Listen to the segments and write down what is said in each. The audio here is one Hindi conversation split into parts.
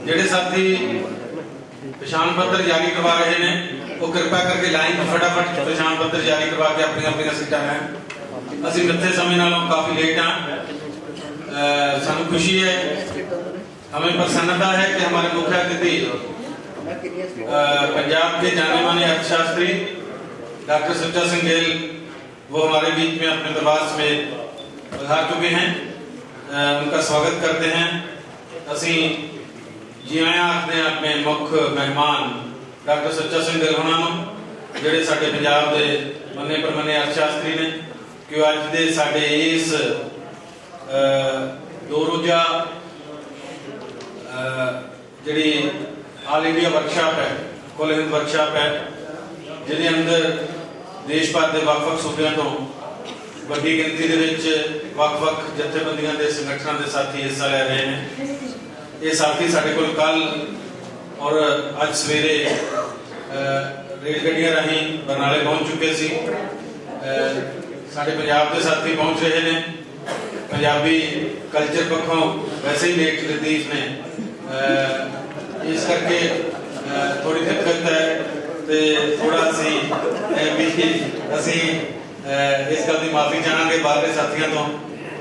ਜਿਹੜੇ ਸਾਥੀ पहचान पत्र जारी करवा रहे हैं वो कृपा करके लाइन में फटाफट पहचान पत्र जारी करवा के अपनी अपनी सीटा लैन। असं मिथे समय नालों काफ़ी लेट हाँ। सानू खुशी है, हमें प्रसन्नता है कि हमारे मुख्य अतिथि पंजाब के जाने माने अर्थशास्त्री डॉक्टर सुच्चा सिंह गिल वो हमारे बीच में अपने प्रवास में पधार चुके हैं। उनका स्वागत करते हैं। असी जी आया आखते हैं अपने मुख्य मेहमान डॉक्टर सुच्चा सिंह गिल होना जोड़े साडे पंजाब के मन्ने परमन्ने अर्थशास्त्री ने कि अज दे साडे इस दो रोजा जिहड़ी ऑल इंडिया वर्कशॉप है, कुल हिंद वर्कशॉप है, जिहदे अंदर देश भर के वक्-वक् सूबे तो वड्डी गिनती दे विच वक्-वक् जथेबंदियां के संगठनों के साथी हिस्सा ले रहे हैं। ये साथी साढ़े को कल और अज सवेरे रेलगड्डियां राही बरनाले पहुंच चुके सी। साढ़े पंजाब के साथी पहुंच रहे हैं। पंजाबी कल्चर पक्षों वैसे ही लेट लतीफ ने इस करके थोड़ी दिक्कत है तो थोड़ा सी असी इस गल की माफ़ी चाहांगे बाहर साथियों तो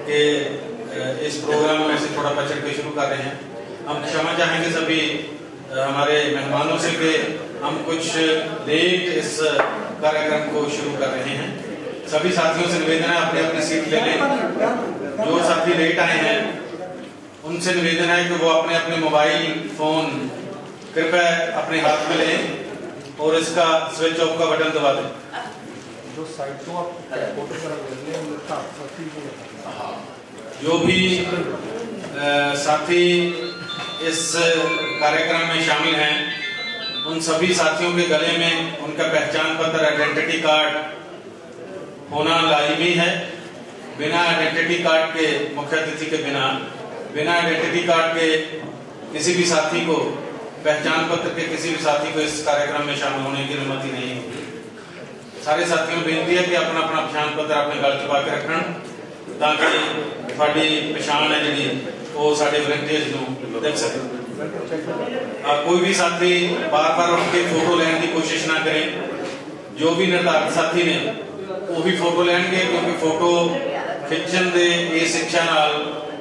कि इस प्रोग्राम में से थोड़ा पछड़ के शुरू कर रहे हैं। हम क्षमा चाहेंगे सभी हमारे मेहमानों से कि हम कुछ लेट इस कार्यक्रम को शुरू कर रहे हैं। सभी साथियों से निवेदन है अपनी अपनी सीट ले लें। जो साथी लेट आए हैं उनसे निवेदन है कि वो अपने अपने मोबाइल फोन कृपया अपने हाथ में लें और इसका स्विच ऑफ का बटन दबा दें। जो साइड तो आप जो भी साथी इस कार्यक्रम में शामिल हैं उन सभी साथियों के गले में उनका पहचान पत्र आइडेंटिटी कार्ड होना लाजमी है। बिना आइडेंटिटी कार्ड के मुख्य अतिथि के बिना आइडेंटिटी कार्ड के किसी भी साथी को पहचान पत्र के किसी भी साथी को इस कार्यक्रम में शामिल होने की अनुमति नहीं होगी। सारे साथियों को बेनती है कि अपना अपना पहचान पत्र अपने गल छुपा के रखन ताकि साड़ी पहचान है जी वो साढ़े वलंटियर्स को देख सके। कोई भी साथी बार बार उठ के फोटो लेने की कोशिश ना करें। जो भी निर्धारित साथी ने वो भी फोटो लेंगे क्योंकि फोटो खिंचन दे ये शिक्षा नाल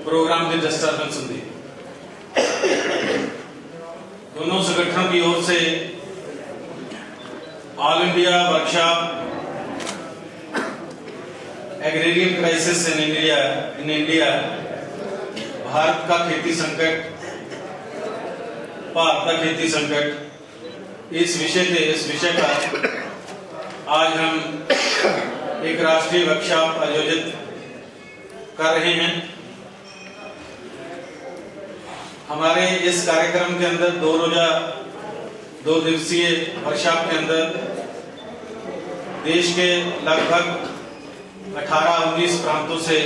प्रोग्राम की डिस्टर्बेंस होती। दोनों संगठनों की ओर से all India workshop agrarian crisis in India Bharat का खेती संकट, भारत का खेती संकट इस विषय पर आज हम एक राष्ट्रीय वर्कशॉप आयोजित कर रहे हैं। हमारे इस कार्यक्रम के अंदर दो दिवसीय वर्कशॉप के अंदर देश के लगभग 18-19 प्रांतों से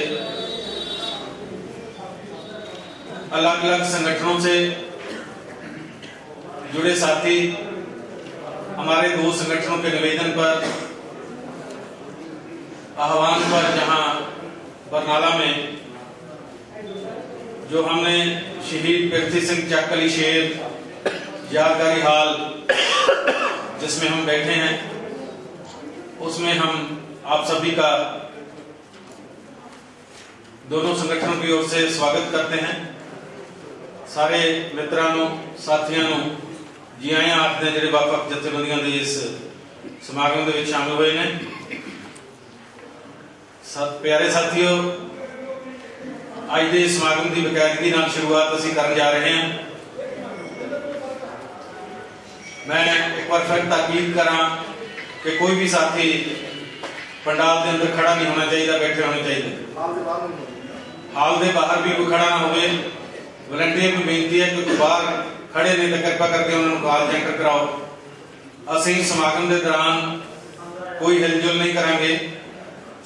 अलग अलग संगठनों से जुड़े साथी हमारे दो संगठनों के निवेदन पर आह्वान पर जहां बरनाला में जो हमने शहीद पृथ्वी सिंह चाकली शेर यादगारी हाल जिसमें हम बैठे हैं उसमें हम आप सभी का दोनों संगठनों की ओर से स्वागत करते हैं। सारे मित्रांनो साथियों जी आया आखते हैं जो वक्-वक् जथेबंदियों के इस समागम के शामिल हुए हैं। प्यारे साथियों अज के समागम की बकायदगी नाल शुरुआत असीं करन जा रहे हैं। मैं एक बार फिर ताकीद करा कि कोई भी साथी पंडाल के अंदर खड़ा नहीं होना चाहिए, बैठे होने चाहिए। हाल के बाहर भी कोई खड़ा ना हो। वलंटियर को बेनती है कि बाहर खड़े नहीं तो कृपा करके उन्होंने कॉल एंटर कराओ। असीं समागम के दौरान कोई हिलजुल नहीं करांगे।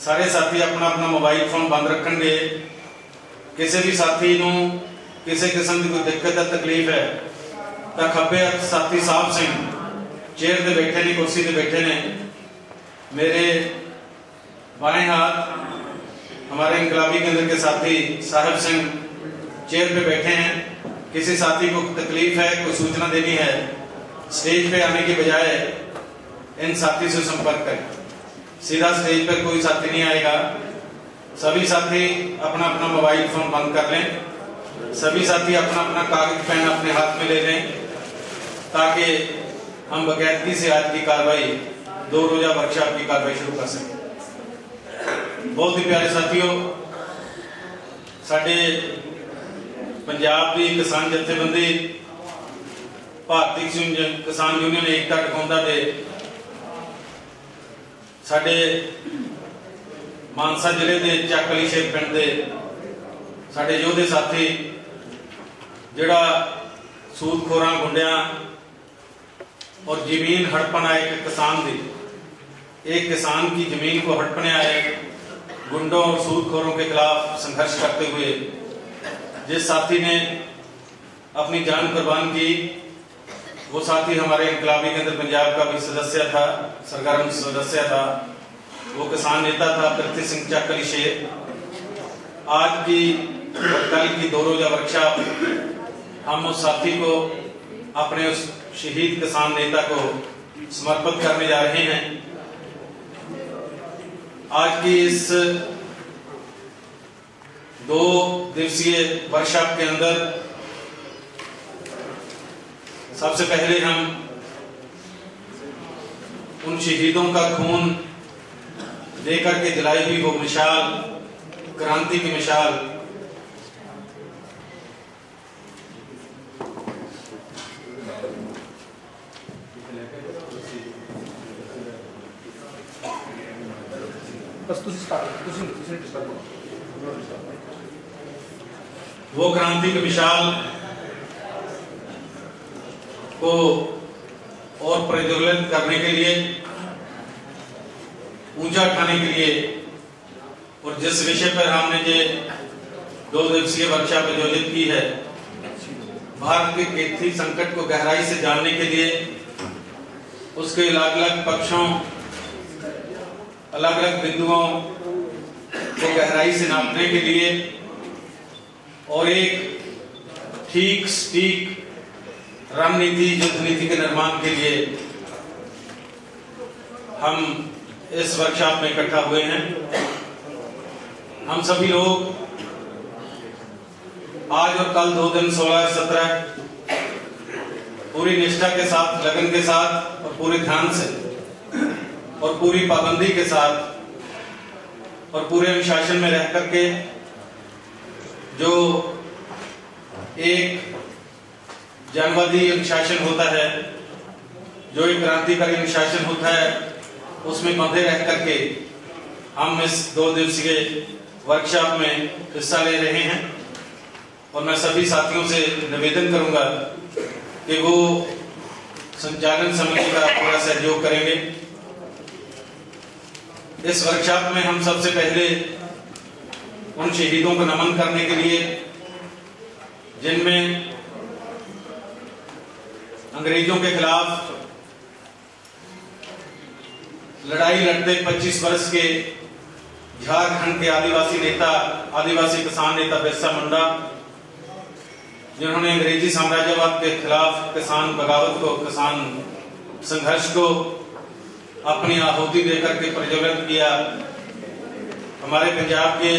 सारे साथी अपना अपना मोबाइल फोन बंद रखेंगे। किसी भी साथी को किसी किस्म की कोई दिक्कत है तकलीफ है तो खब्बे साथी साहब सिंह चेयर पे बैठे ने, कुर्सी पे बैठे ने। मेरे बाएं हाथ हमारे इंकलाबी केंद्र के साथी साहिब सिंह चेयर पे बैठे हैं। किसी साथी को तकलीफ है, कोई सूचना देनी है, स्टेज पे आने की बजाय इन साथी से संपर्क करें। सीधा स्टेज पर कोई साथी नहीं आएगा। सभी साथी अपना अपना मोबाइल फोन बंद कर लें। सभी साथी अपना अपना कागज पेन अपने हाथ में ले लें, ताकि हम बाकायदगी से आज की कार्रवाई 2 रोजा वर्कशॉप की कार्रवाई शुरू कर सकें। बहुत ही प्यारे साथियों, साडे पंजाब की किसान जथेबंदी भारतीय किसान यूनियन एकता टकाउंदा दे साडे मानसा जिले के ਚੱਕ ਅਲੀ ਸ਼ੇਖ पिंड के साडे योधे साथी जिहड़ा सूदखोरां गुंडियां और जमीन हड़पन आए एक किसान दी, एक किसान की जमीन को हड़पने आए गुंडों और सूदखोरों के खिलाफ संघर्ष करते हुए जिस साथी ने अपनी जान कुर्बान की, वो साथी हमारे इनकलाबी केंद्र पंजाब का भी सदस्य था, सरगर्म सदस्य था। वो किसान नेता था पृथ्वी सिंह ਚੱਕ ਅਲੀ शेख। आज की और कल की 2 रोजा वर्कशॉप हम उस साथी को, अपने उस शहीद किसान नेता को समर्पित करने जा रहे हैं। आज की इस 2 दिवसीय वर्कशॉप के अंदर सबसे पहले हम उन शहीदों का खून देकर के जलाई हुई वो मिसाल, क्रांति की मिसाल, वो क्रांति की मिसाल को और प्रज्वलित करने के लिए, ऊंचा उठाने के लिए, और जिस विषय पर हमने ये 2 दिवसीय वर्कशॉप आयोजित की है, भारत के खेती संकट को गहराई से जानने के लिए, उसके अलग अलग पक्षों, अलग अलग बिंदुओं को गहराई से नापने के लिए और एक ठीक सटीक रणनीति, युद्ध नीति के निर्माण के लिए हम इस वर्कशॉप में इकट्ठा हुए हैं। हम सभी लोग आज और कल 2 दिन 16-17 पूरी निष्ठा के साथ, लगन के साथ और पूरे ध्यान से और पूरी पाबंदी के साथ और पूरे अनुशासन में रह करके जो एक जनवादी अनुशासन होता है, जो एक क्रांतिकारी अनुशासन होता है, उसमें बंधे रह करके हम इस 2 दिवसीय वर्कशॉप में हिस्सा ले रहे हैं। और मैं सभी साथियों से निवेदन करूंगा कि वो संचालन समिति का पूरा सहयोग करेंगे। इस वर्कशॉप में हम सबसे पहले उन शहीदों को नमन करने के लिए जिनमें अंग्रेजों के खिलाफ लड़ाई लड़ते 25 वर्ष के झारखंड के आदिवासी नेता, आदिवासी किसान नेता बिरसा मुंडा, जिन्होंने अंग्रेजी साम्राज्यवाद के खिलाफ किसान बगावत को, किसान संघर्ष को अपनी आहुति देकर के प्रज्वलित किया। हमारे पंजाब के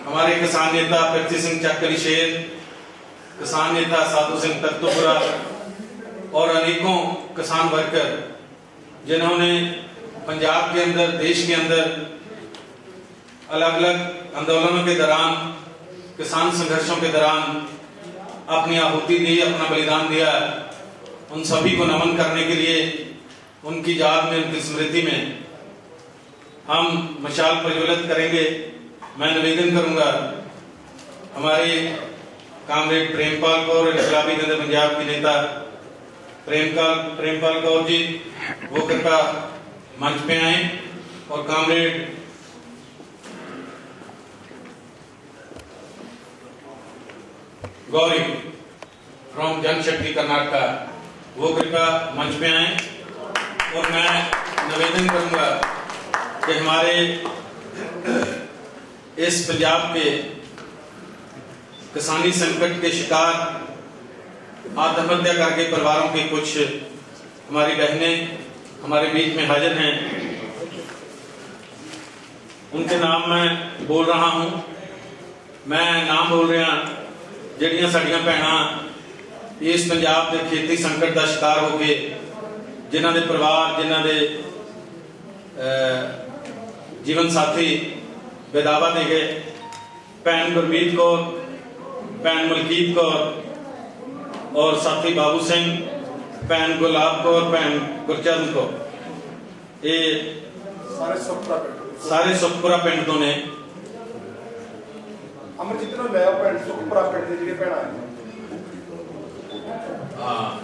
हमारे किसान नेता पृथ्वी सिंह ਚੱਕ ਅਲੀ शेख, किसान नेता साधु सिंह तख्तपुरा और अनेकों किसान वर्कर जिन्होंने पंजाब के अंदर, देश के अंदर अलग अलग आंदोलनों के दौरान, किसान संघर्षों के दौरान अपनी आहुति दी, अपना बलिदान दिया, उन सभी को नमन करने के लिए उनकी याद में, उनकी स्मृति में हम मशाल प्रज्वलित करेंगे। मैं निवेदन करूंगा हमारे कामरेड प्रेमपाल कौर, इनकलाबी केंद्र पंजाब की नेता प्रेमपाल कौर जी, वो कृपया मंच पे आए, और कामरेड गौरी फ्रॉम जनशक्ति कर्नाटका, वो कृपया मंच पे आए। और मैं निवेदन करूंगा कि हमारे इस पंजाब के किसानी संकट के शिकार आत्महत्या करके परिवारों के कुछ हमारी बहनें हमारे बीच में हाजिर हैं। उनके नाम मैं बोल रहा हूं। मैं नाम बोल रहा ਜਿਹੜੀਆਂ ਸਾਡੀਆਂ ਭੈਣਾਂ ਇਸ ਪੰਜਾਬ ਦੇ ਖੇਤੀ ਸੰਕਟ ਦਾ ਸ਼ਿਕਾਰ ਹੋ ਕੇ ਜਿਨ੍ਹਾਂ ਦੇ ਪਰਿਵਾਰ ਜਿਨ੍ਹਾਂ ਦੇ ਜੀਵਨ ਸਾਥੀ ਵਿਦਾਵਾ ਦੇ ਗਏ। ਭੈਣ ਗੁਰਮੀਤ ਕੌਰ, ਭੈਣ ਮਲਕੀਤ ਕੌਰ ਔਰ ਸਾਥੀ ਬਾਬੂ ਸਿੰਘ, ਭੈਣ ਗੁਲਾਬ ਕੌਰ, ਭੈਣ ਗੁਰਚਰਨ ਕੌਰ। ਇਹ ਸਾਰੇ ਸੁਖਪੁਰਾ ਪਿੰਡ ਤੋਂ ਨੇ। ਅਮਰਜੀਤ ਨੂੰ ਲੈ ਪਿੰਡ ਸੁਖਪੁਰਾ ਪਿੰਡ ਦੇ ਜਿਹੜੇ ਭੈਣਾਂ ਆਏ।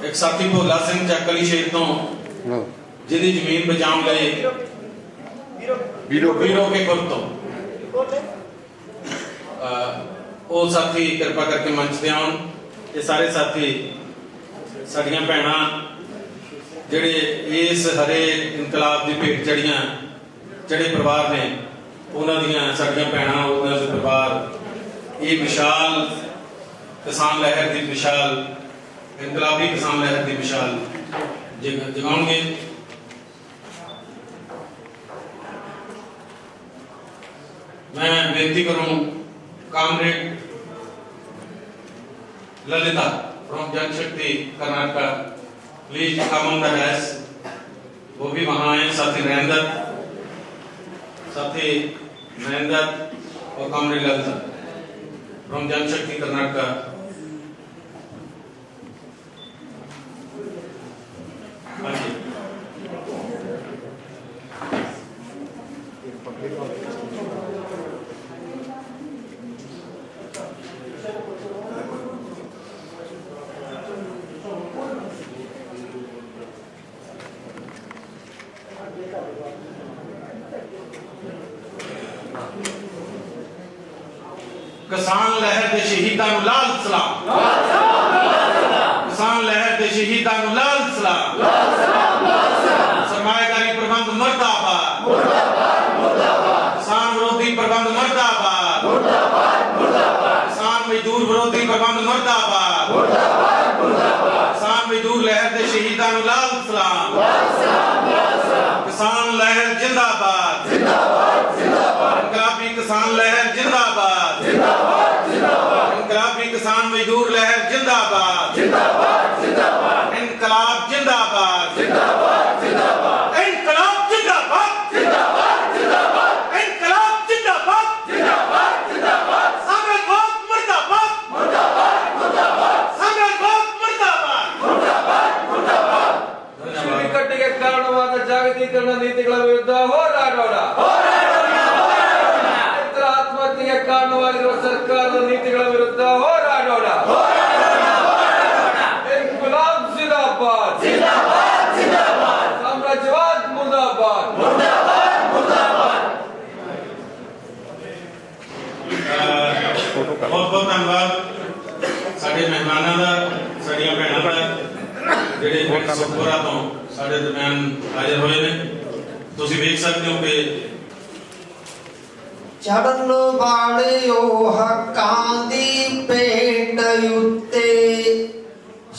एक साथी भोला सिंह चकली शेर तो जिहदी जमीन बचाने लई वीरो के खुद तो वो साथी कृपा करके मंच ते आउण। ये सारे साथी साडियां भैणां जिहड़े इस हरे इनकलाब दी भेट चढ़ियां जिहड़े परिवार ने उन्हां दीयां साडियां भैणां उन्हां दे परिवार ये विशाल किसान लहर की विशाल इनकलाबी किसान लहर की विशाल जगाओगे। मैं बेनती करूं comrade Lalita from Janshakti Karnataka, please come on the dash. वो भी वहां आए। साथी नरेंद्र और कामरेड ललिता फ्रॉम जनशक्ति कर्नाटका। किसान लहर के शहीदां नूं लाल सलाम। किसान लहर के शहीदां नूं लाल सलाम। सरमायाकारी प्रबंध मुर्दाबाद। किसान विरोधी प्रबंध मुर्दाबाद। किसान मजदूर विरोधी प्रबंध मुर्दाबाद। किसान मजदूर लहर के शहीदां नूं लाल सलाम। किसान लहर जिंदाबाद। इनकलाबी किसान लहर जिंदाबाद। इनकलाबी किसान मजदूर लहर जिंदाबाद। इनकलाब जिंदाबाद। इनकलाब जिंदाबाद। इनकलाब जिंदाबाद। सामने कौम मुर्दाबाद। सामने कौम मुर्दाबाद। ಕಟ್ಟಿಗೆ ಕಾರಣವಾದ ಜಾಗತೀಕರಣ ನೀತಿಗಳ ವಿರುದ್ಧ ಹೋರಾಡೋಣ. ರೈತರ ಆತ್ಮಹತ್ಯೆಗೆ ಕಾರಣವಾಗಿರುವ ಸರ್ಕಾರದ ನೀತಿಗಳ ವಿರುದ್ಧ ಹೋರಾಡೋಣ. ಇನ್ಕ್ಲಾಬ್ ಜಿಂದಾಬಾದ್. ಸಾಮ್ರಾಜ್ಯವಾದ ಮುರ್ದಾಬಾದ್. बहुत बहुत धन्यवाद साडे मेहमानां दा, साडियां भैणां दा ਜਿਹੜੇ ਸੁਖਪੁਰਾ ਤੋਂ ਸਾਡੇ ਦਰਮਿਆਨ ਹਾਜ਼ਰ ਹੋਏ ਨੇ। ਤੁਸੀਂ ਵੇਖ ਸਕਦੇ ਹੋ ਕਿ ਚੜਨ ਵਾਲਿਓ ਹੱਕਾਂ ਦੀ ਭੇਟ ਉੱਤੇ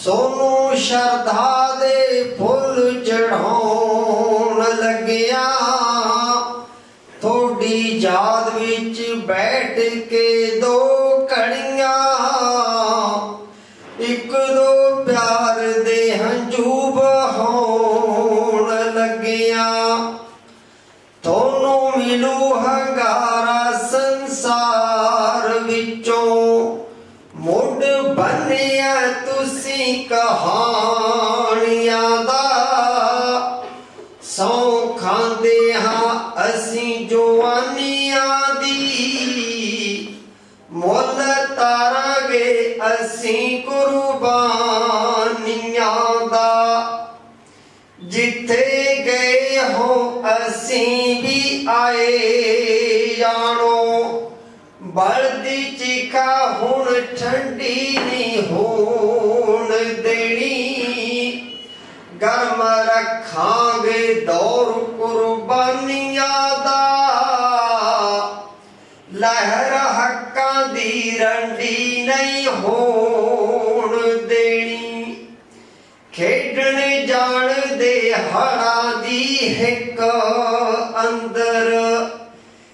ਸੋਨੂੰ ਸ਼ਰਧਾ ਦੇ ਫੁੱਲ ਚੜਾਉਣ ਲੱਗਿਆ। ਥੋੜੀ ਯਾਦ ਵਿੱਚ ਬੈਠ ਕੇ ਦੋ ਘੜੀਆਂ ਇੱਕ ਦੋ ਪਿਆਰ ਦੇ ਹੰਝੂ ਬਹਾਉਣ ਲੱਗਿਆ। ਤੁਹਾਨੂੰ ਮਿਲੂ ਹੰਗਾਰਾ ਸੰਸਾਰ ਵਿੱਚੋਂ ਮੁੱਢ ਬੰਨਿਆ ਤੁਸੀਂ ਕਹਾਣੀਆਂ ਦਾ। ਸੌ ਖਾਂਦੇ ਹਾਂ ਅਸੀਂ ਜਵਾਨੀਆਂ ਦੀ, ਮੁੱਲ ਤਾਰਾਂਗੇ ਅਸੀਂ ਕੁਰਬਾਨੀਆਂ ਦਾ। ਜਿੱਥੇ ਗਏ ਹੋ ਅਸੀਂ ਵੀ ਆਏ ਜਾਣੋ, ਬਲਦੀ ਚੀਖਾ ਹੁਣ ਠੰਡੀ ਨਹੀਂ ਹੋਣ ਦੇਣੀ। ਗਰਮ ਰੱਖਾਂਗੇ ਦੌਰ ਕੁਰਬਾਨੀਆਂ ਦਾ, ਲਹਿਰ ਹੱਕਾਂ ਦੀ ਰੰਡੀ नहीं होण देनी। खेडण जान दे हरा दी हिक अंदर,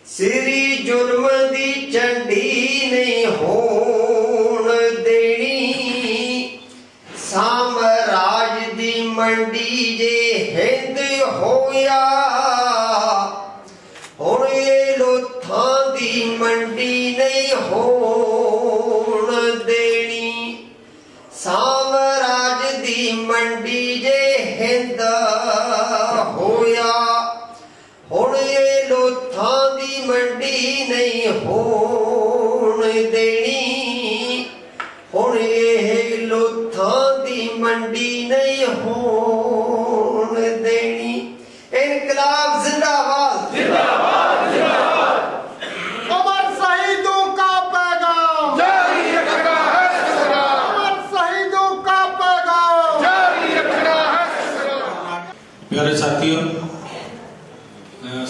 सिरी जुर्म दी चंडी नहीं होण देनी। सामराज दी मंडी जे हिंद होया, हुण ये लोथां दी मंडी नहीं होण देनी। सामराज दी मंडी जे हिंद होया, हुण ये लोथां दी मंडी नहीं होण देनी। हुण ये लोथां दी मंडी नहीं होण देनी। इनकलाब जिंदाबाद, जिंदाबाद जिंदाबाद। अमर शहीदों का पैगाम जारी रखना है संग्राम, अमर शहीदों का पैगाम जारी रखना है संग्राम। प्यारे साथियों,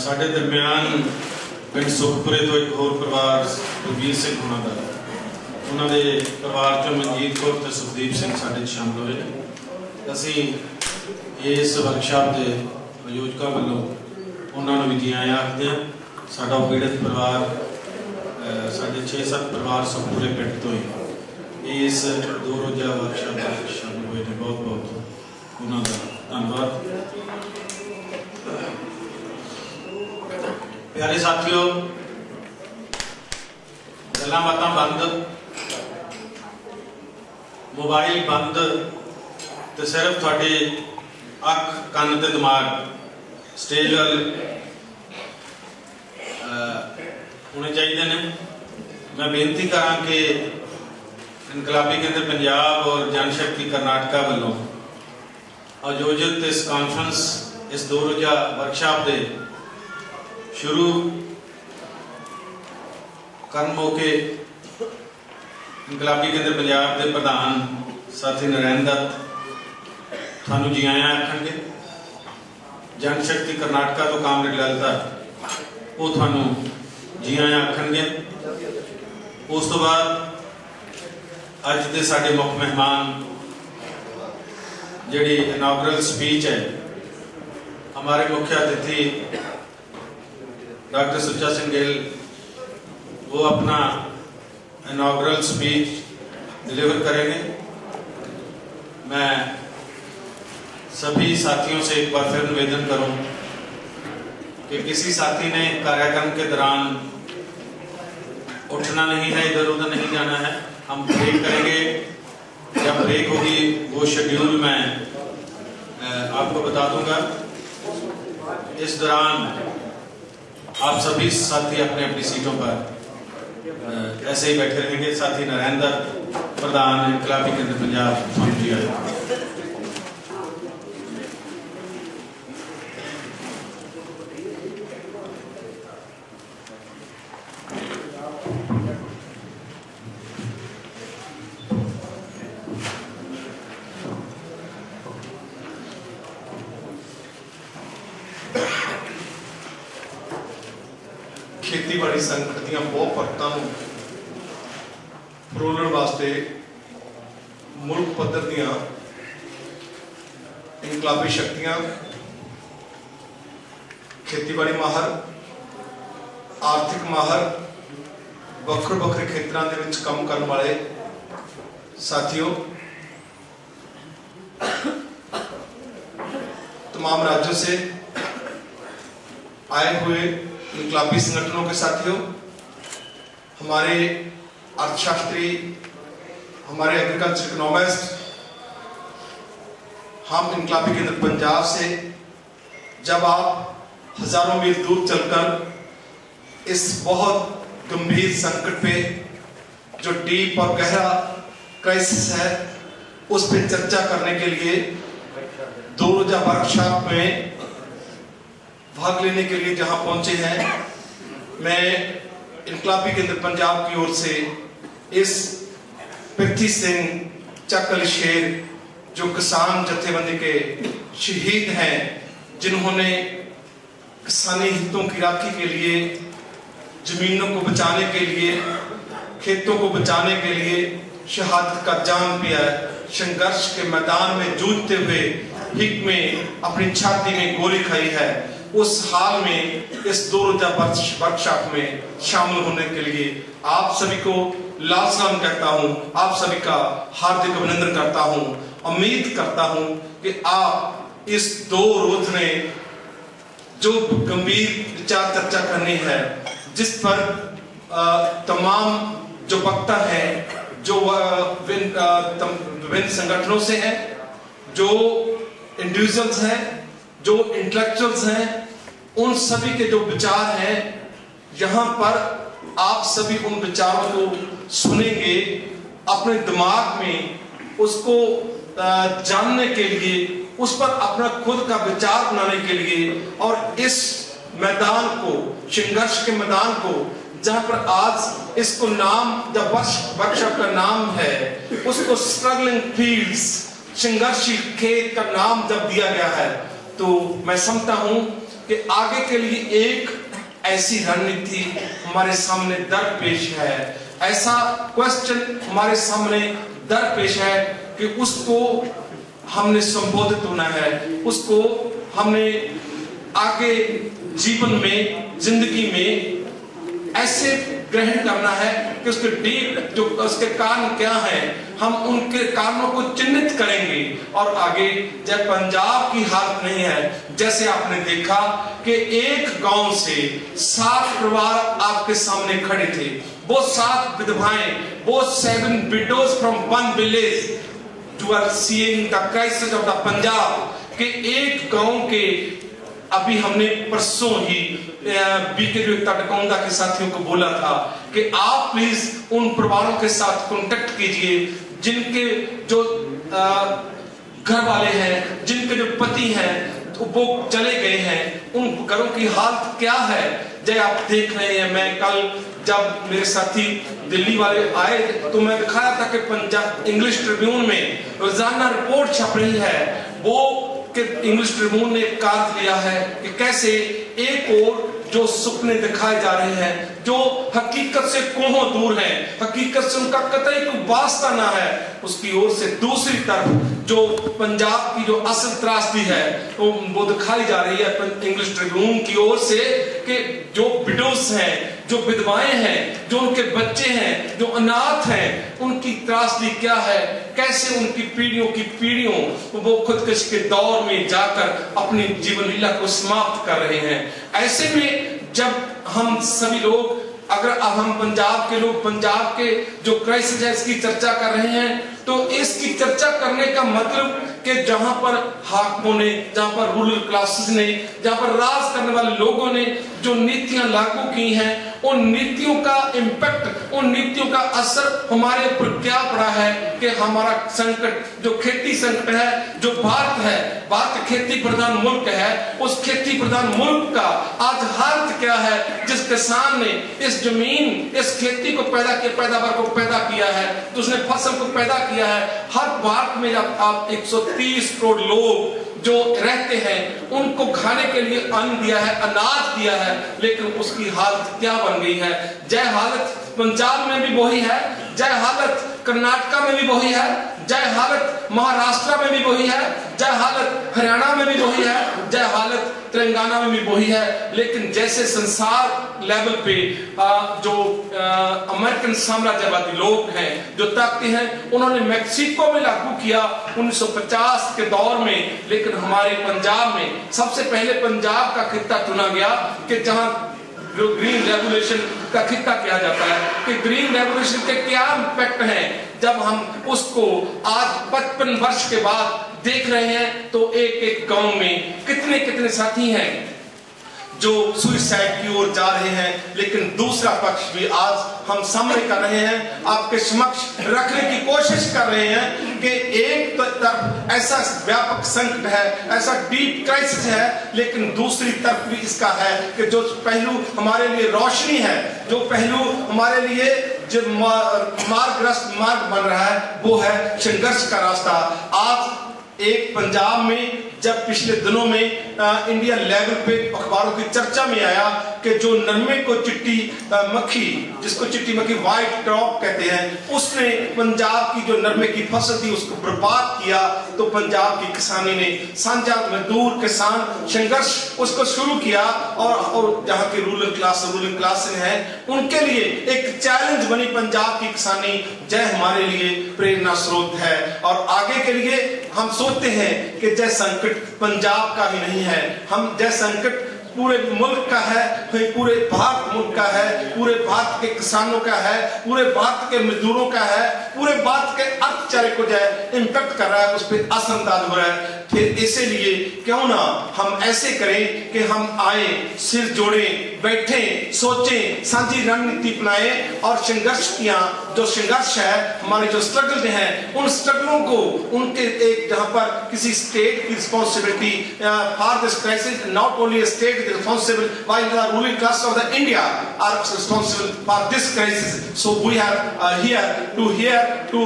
साढ़े दरम्यान पिंड सुखपुरे तो एक होर परिवार रघुवीर सिंह होना दा, उन्होंने परिवार चो मनजीत कौर ते सुखदीप सिंह साढ़े शामिल हुए। असी इस वर्कशॉप के आयोजकों वालों उन्होंने भी जी आया आखते हैं। साडा पीड़ित परिवार साढ़े 6-7 परिवार सुखपुरे पिंड तो ही इस 2 रोज़ा वर्कशॉप में शामिल हुए हैं। बहुत बहुत उन्होंने धन्यवाद। प्यारे साथियों, गल्लां बातां बंद, मोबाइल बंद, तो सिर्फ थोड़े अख कन ते दिमाग स्टेज वाल होने चाहिए ने। मैं बेनती करा कि इनकलाबी केंद्र पंजाब और जनशक्ति कर्नाटका वालों आयोजित इस कॉन्फ्रेंस, इस 2 रोज़ा वर्कशॉप के शुरू करन मौके इनकलाबी केंद्र पंजाब के प्रधान साथी नारायण दत्त थानू जी आया आखणगे। जनशक्ति कर्नाटका तो कामरेड ललिता वो थानू जी आया आखणगे। उस तो बाद अज के साडे मुख मेहमान जिहड़ी इनॉग्रल स्पीच है, हमारे मुख्य अतिथि डॉक्टर सुच्चा सिंह गिल, वो अपना इनॉग्रल स्पीच डिलीवर करेंगे। मैं सभी साथियों से एक बार फिर निवेदन करूं कि किसी साथी ने कार्यक्रम के दौरान उठना नहीं है, इधर उधर नहीं जाना है। हम ब्रेक करेंगे, जब ब्रेक होगी वो शेड्यूल मैं आपको बता दूंगा। इस दौरान आप सभी साथी अपने अपनी सीटों पर ऐसे ही बैठे रहेंगे। साथी नारायण दत्त प्रधान इनकलाबी केंद्र पंजाब जी आए। खेतीबाड़ी संकट ਦੀਆਂ ਬਹੁਤ ਪਰਤਾਂ ਨੂੰ ਫਰੋਲਣ ਵਾਸਤੇ ਮੁਲਕ ਪੱਧਰ ਦੀਆਂ ਇਨਕਲਾਬੀ ਸ਼ਕਤੀਆਂ, ਖੇਤੀਬਾੜੀ ਮਾਹਰ, ਆਰਥਿਕ ਮਾਹਰ, ਵੱਖਰੇ ਵੱਖਰੇ ਖੇਤਰਾਂ ਦੇ ਵਿੱਚ ਕੰਮ ਕਰਨ ਵਾਲੇ साथियों, तमाम राज्यों से आए हुए इनकलाबी संगठनों के साथियों, हमारे अर्थशास्त्री, हमारे एग्रीकल्चर इकोनॉमिस्ट, हम इनकलाबी केंद्र पंजाब से जब आप हजारों मील दूर चलकर इस बहुत गंभीर संकट पे जो डीप और गहरा क्राइसिस है उस पर चर्चा करने के लिए 2 रोजा वर्कशॉप में भाग लेने के लिए जहां पहुंचे हैं, मैं इनकलाबी केंद्र पंजाब की ओर से इस पृथ्वी सिंह चकल शेर जो किसान जथेबंदी के शहीद हैं, जिन्होंने किसानी हितों की राखी के लिए, जमीनों को बचाने के लिए खेतों को बचाने के लिए शहादत का जाम पिया है। संघर्ष के मैदान में जूझते हुए हिक में अपनी छाती में गोली खाई है। उस हाल में इस 2 रोजा वर्कशॉप में शामिल होने के लिए आप सभी को लाल सलाम कहता हूं, आप सभी का हार्दिक अभिनंदन करता हूं। उम्मीद करता हूं कि आप इस 2 रोज में जो गंभीर विचार चर्चा करनी है, जिस पर तमाम जो वक्ता हैं, जो विभिन्न संगठनों से हैं, जो इंडिविजुअल्स हैं, जो इंटेलेक्चुअल्स हैं, उन सभी के जो विचार हैं, यहाँ पर आप सभी उन विचारों को सुनेंगे, अपने दिमाग में उसको जानने के लिए, उस पर अपना खुद का विचार बनाने के लिए, और इस मैदान को, संघर्ष के मैदान को, जहां पर आज इसको नाम, जब वर्कशॉप का नाम है, उसको स्ट्रगलिंग फील्ड्स, संघर्षी खेत का नाम जब दिया गया है, तो मैं समझता हूं कि आगे के लिए एक ऐसी रणनीति हमारे सामने दरपेश है, ऐसा क्वेश्चन हमारे सामने दरपेश है कि उसको हमने संबोधित होना है, उसको हमने आगे जीवन में, जिंदगी में ऐसे ग्रहण करना है कि उसके डीप, जो उसके कारण क्या हैं, हम उनके कारणों को चिन्हित करेंगे और आगे। जब पंजाब की हालत नहीं है, जैसे आपने देखा कि एक गांव से 7 परिवार आपके सामने खड़े थे, वो 7 विधवाएं, वो 7 widows from one village who are seeing the crisis of the Punjab के एक गांव के। अभी हमने परसों ही के साथियों को बोला था कि आप प्लीज उन परिवारों के साथ कांटेक्ट कीजिए जिनके जो घर वाले हैं, जिनके जो पति हैं वो चले गए हैं, उन घरों की हालत क्या है। जय आप देख रहे हैं, मैं कल जब मेरे साथी दिल्ली वाले आए तो मैं दिखाया था कि पंजाब इंग्लिश ट्रिब्यून में रोजाना रिपोर्ट छप रही है, वो कि इंग्लिश ट्रिब्यून ने कार्य लिया है कि कैसे एक और जो सपने दिखाए जा रहे हैं, जो हकीकत से कोहों दूर हैं, हकीकत से उनका कतई कोई वास्ता ना है, उसकी ओर से दूसरी तरफ जो पंजाब की जो असल त्रासदी है वो दिखाई जा रही है इंग्लिश ट्रिब्यून की ओर से कि जो विडोस हैं, जो विधवाएं हैं, जो उनके बच्चे हैं, जो अनाथ हैं, उनकी त्रासदी क्या है, कैसे उनकी पीढ़ियों की पीढ़ियों वो खुदकशी के दौर में जाकर अपनी जीवन लीला को समाप्त कर रहे हैं। ऐसे में जब हम सभी लोग, अगर अब हम पंजाब के लोग पंजाब के जो क्राइसिस है इसकी चर्चा कर रहे हैं, तो इसकी चर्चा करने का मतलब कि जहां पर हाकिमों ने, जहां पर रूरल क्लासेस ने, जहां पर राज करने वाले लोगों ने जो नीतियां लागू की हैं, उन नीतियों का इंपैक्ट, उन नीतियों का असर हमारे ऊपर क्या पड़ा है कि हमारा संकट, जो खेती संकट है, जो भारत है, भारत खेती प्रधान मुल्क है, उस खेती प्रधान मुल्क का आज हालत क्या है। जिस किसान ने इस जमीन, इस खेती को पैदा किया, पैदावार को पैदा किया है, तो उसने फसल को पैदा किया है। हर भारत में आप 130 करोड़ लोग जो रहते हैं, उनको खाने के लिए अन्न दिया है, अनाज दिया है, लेकिन उसकी हालत क्या बन गई है। जय हालत पंजाब में भी वही है, जय हालत कर्नाटका में भी वही है, जय हालत महाराष्ट्र में भी वही है, जय हालत हरियाणा में भी वही है, जय हालत तेलंगाना में भी वही है। लेकिन जैसे संसार लेवल पे जो अमेरिकन साम्राज्यवादी लोग हैं, जो ताकतें हैं, उन्होंने मेक्सिको में लागू किया 1950 के दौर में, लेकिन हमारे पंजाब में सबसे पहले पंजाब का खित्ता चुना गया कि जहां जो ग्रीन रेवोल्यूशन का खित्ता किया जाता है कि ग्रीन रेवोल्यूशन के क्या इम्पैक्ट हैं। जब हम उसको आज 55 वर्ष के बाद देख रहे हैं, तो एक एक गांव में कितने कितने साथी हैं जो सुसाइड की ओर जा रहे हैं, लेकिन दूसरा पक्ष भी आज हम सामने कर रहे हैं, आपके समक्ष रखने की कोशिश कर रहे हैं कि एक तरफ ऐसा व्यापक संकट है, ऐसा डीप क्राइसिस है, लेकिन दूसरी तरफ भी इसका है कि जो पहलू हमारे लिए रोशनी है, जो पहलू हमारे लिए जो मार्गग्रस्त मार्ग बन रहा है, वो है संघर्ष का रास्ता। आज एक पंजाब में जब पिछले दिनों में इंडिया लेवल पे अखबारों की चर्चा में आया कि जो नरमे को चिट्टी मक्खी, जिसको चिट्टी मक्खी व्हाइट टॉप कहते हैं, उसने पंजाब की जो नरमे की फसल थी उसको बर्बाद किया। तो पंजाब की किसानी ने साझा मजदूर किसान संघर्ष उसको शुरू किया और जहाँ के रूलिंग क्लास है उनके लिए एक चैलेंज बनी पंजाब की किसानी। जय हमारे लिए प्रेरणा स्रोत है और आगे के लिए हम सोचते हैं कि जय संकट पंजाब का ही नहीं है, हम जय संकट पूरे मुल्क का है, पूरे भारत मुल्क का है, पूरे भारत के किसानों का है, पूरे भारत के मजदूरों का है, पूरे भारत के अर्थचारे को जो है इम्पैक्ट कर रहा है, उस पर असरअंदाज हो रहा है। फिर इसीलिए क्यों ना हम ऐसे करें कि हम आए, सिर जोड़ें, बैठें, सोचें, साझी रणनीति अपनाएं और संघर्ष किया जो संघर्ष है, हमारे जो स्ट्रगल हैं, उन स्ट्रगलों को उनके एक जहां पर किसी स्टेट की responsibility for this crisis, not only state is responsible while the ruling class of the India are responsible for this crisis. So we are here to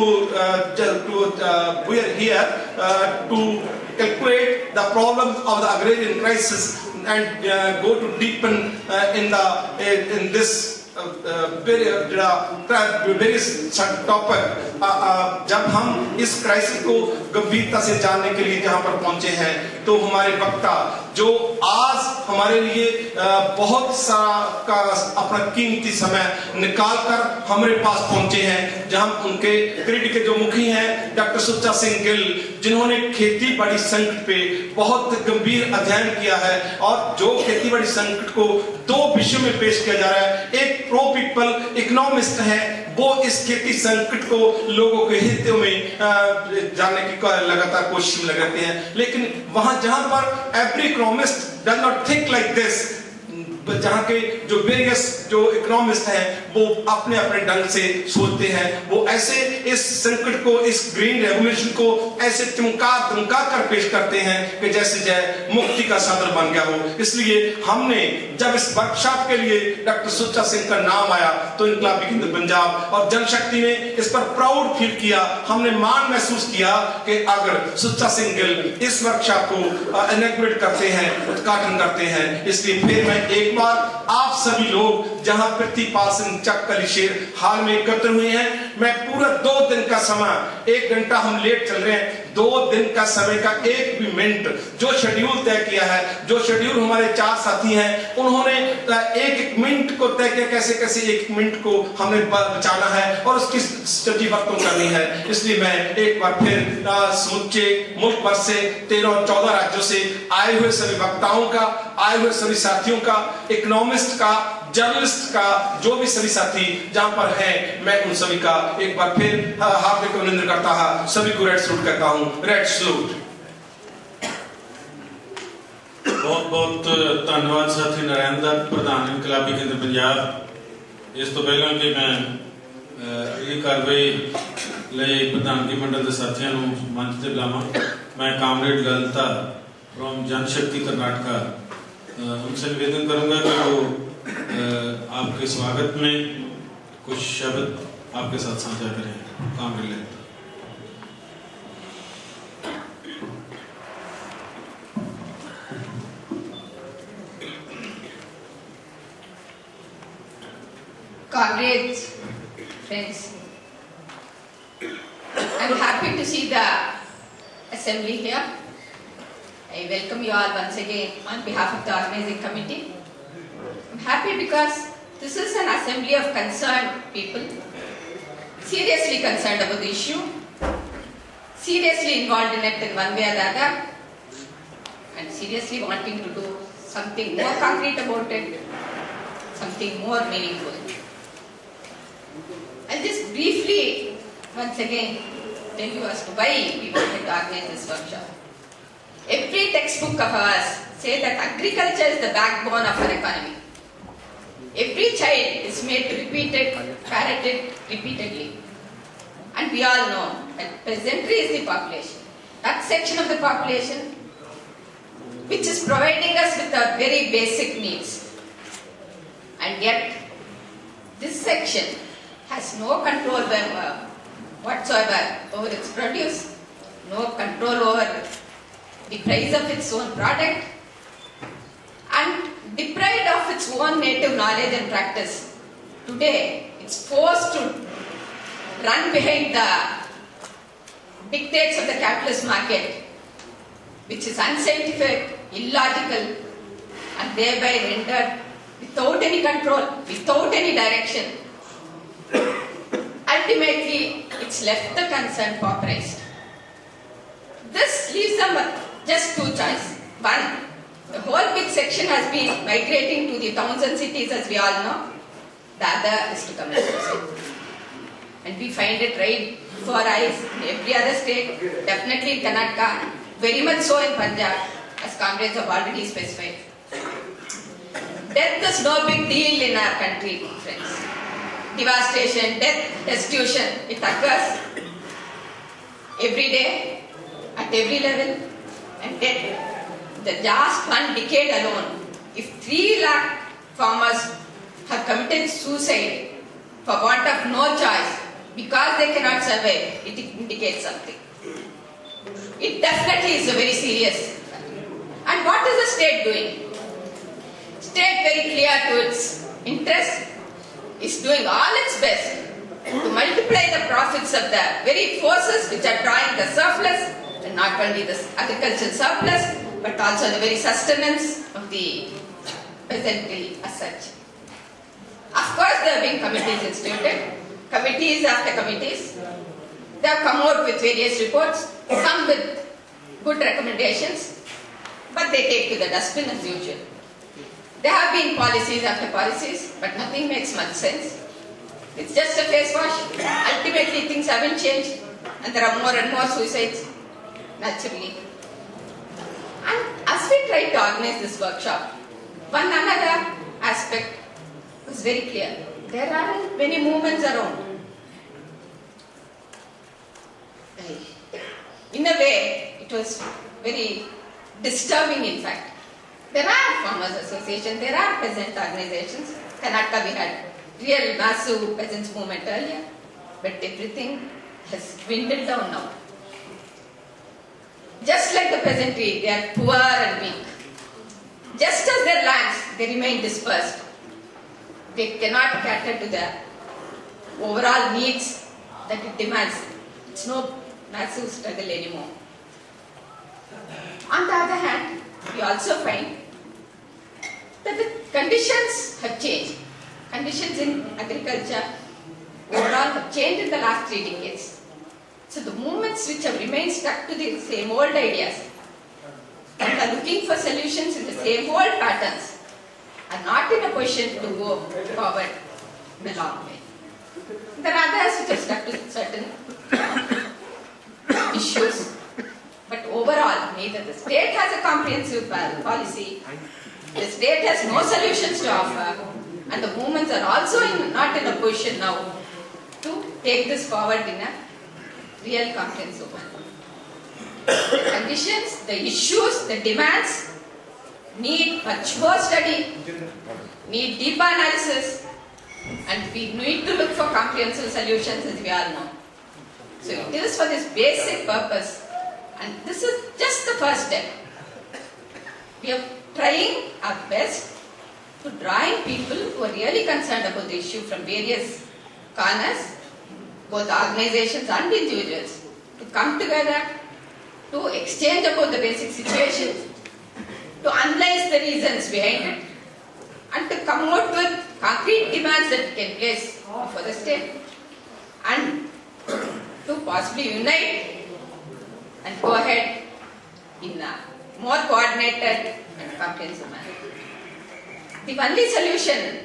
calculate the problems of the agrarian crisis and go to deepen in this very topic. जब हम इस क्राइसिस को गंभीरता से जानने के लिए जहां पर पहुंचे हैं, तो हमारे वक्ता जो आज हमारे लिए बहुत सारा का अपना कीमती समय निकालकर हमारे पास पहुंचे हैं, जहां उनके क्रेडिट के जो मुखी हैं डॉक्टर सुच्चा सिंह गिल, जिन्होंने खेती बाड़ी संकट पे बहुत गंभीर अध्ययन किया है और जो खेती बाड़ी संकट को दो विषयों में पेश किया जा रहा है। एक प्रो पीपल इकोनॉमिस्ट है, वो इस खेती संकट को लोगों के हितों में जानने की लगातार कोशिश में लगे हैं, लेकिन वहां जहां पर every economist does not think like this, जहां के जो वेरियस जो इकोनॉमिस्ट हैं वो अपने अपने ढंग से सोचते हैं, वो ऐसे इस संकट को, इस ग्रीन रेवोल्यूशन को ऐसे चमका कर पेश करते हैं कि जैसे जय मुक्ति का साधन बन गया हो। इसलिए हमने जब इस वर्कशॉप के लिए डॉक्टर सुच्चा सिंह का नाम आया तो इनकलाबी हिंद पंजाब और जनशक्ति ने इस पर प्राउड फील किया, हमने मान महसूस किया कि अगर सुच्चा सिंह गिल इस वर्कशॉप को इनॉग्रेट करते हैं, उद्घाटन करते हैं, इसलिए फिर मैं एक बार आप सभी लोग जहां पृथ्वीपाल सिंह चक्कलीशेर हाल में एकत्र हुए हैं, मैं पूरा 2 दिन का समय, 1 घंटा हम लेट चल रहे हैं, 2 दिन का समय का एक भी मिनट जो शेड्यूल तय किया है, जो शेड्यूल हमारे 4 साथी हैं उन्होंने एक मिनट को तय किया, कैसे कैसे 1 मिनट को हमने बचाना है और उसकी स्टडी वक्तों करनी है। इसलिए मैं एक बार फिर समूचे मुल्क भर से 13-14 राज्यों से आए हुए सभी वक्ताओं का, आए हुए सभी साथियों का, इकोनॉमिस्ट का, जर्नलिस्ट का, जो भी सभी साथी जहां पर हैं, मैं उन सभी का एक बार फिर हार्दिक अभिनंदन करता हूं, सभी को रेड सलूट करता हूं। Red salute. बहुत बहुत धन्यवाद साथी नारायण दत्त, प्रधान इनकलाबी हिंद पंजाब। इस तो पहला कि मैं ये कार्रवाई ਲਈ ਪ੍ਰਧਾਨਗੀ ਮੰਡਲ ਦੇ ਸਾਥੀਆਂ ਨੂੰ ਮੰਚ ਤੇ ਬੁਲਾਵਾਂ। मैं कामरेड ललिता फ्रॉम जनशक्ति कर्नाटका उनसे निवेदन करूंगा कि वो आपके स्वागत में कुछ शब्द आपके साथ साझा करें। Comrade Lalita. Comrades, friends, I'm happy to see the assembly here. I welcome you all once again on behalf of the organizing committee. I'm happy because this is an assembly of concerned people, seriously concerned about the issue, seriously involved in it in one way or the other, and seriously wanting to do something more concrete about it, something more meaningful. I'll just briefly, once again, tell you as to why we wanted to organize this workshop. Every textbook of ours says that agriculture is the backbone of our economy. Every child is made to repeat it, parrot it repeatedly. And we all know that peasantry is the population. That section of the population which is providing us with our very basic needs. And yet, this section has no control whatsoever over its produce, no control over the price of its own product, and deprived of its own native knowledge and practice, today it's forced to run behind the dictates of the capitalist market, which is unscientific, illogical, and thereby rendered without any control, without any direction. Ultimately, it's left the concerned pauperized. This leaves them with just two choices. One, the whole big section has been migrating to the towns and cities, as we all know. The other is to commit suicide. And we find it right before our eyes in every other state, definitely in Karnataka, very much so in Punjab, as comrades have already specified. Death is no big deal in our country, friends. Devastation, death, destitution, it occurs every day, at every level, and death. The last 1 decade alone, if 3 lakh farmers have committed suicide for want of no choice because they cannot survive, it indicates something. It definitely is a very serious. And what is the state doing? State, very clear to its interest, is doing all its best to multiply the profits of the very forces which are drawing the surplus, and not only the agricultural surplus, but also the very sustenance of the peasantry as such. Of course, there have been committees instituted, committees after committees. They have come out with various reports, some with good recommendations, but they take to the dustbin as usual. There have been policies after policies, but nothing makes much sense. It's just a face wash. Ultimately, things haven't changed, and there are more and more suicides, naturally. And as we tried to organize this workshop, one another aspect was very clear. There aren't many movements around. In a way, it was very disturbing, in fact. There are farmers associations, there are peasant organizations. Karnataka, we had real massive peasants movement earlier, but everything has dwindled down now. Just like the peasantry, they are poor and weak. Just as their lands, they remain dispersed. They cannot cater to the overall needs that it demands. It's no massive struggle anymore. On the other hand, we also find that the conditions have changed. Conditions in agriculture overall have changed in the last 3 decades. So the movements which have remained stuck to the same old ideas and are looking for solutions in the same old patterns are not in a position to go forward in a long way. There are others which are stuck to certain issues, but overall neither the state has a comprehensive policy, the state has no solutions to offer, and the movements are also not in a position now to take this forward in a real comprehensive manner. The conditions, the issues, the demands need much more study, need deeper analysis, and we need to look for comprehensive solutions, as we all know. So it is for this basic purpose, and this is just the first step. We are trying our best to draw in people who are really concerned about the issue from various corners, both organizations and individuals, to come together, to exchange about the basic situation, to analyze the reasons behind it, and to come out with concrete demands that can place before the state, and to possibly unite and go ahead in a more coordinated and comprehensive manner. The only solution,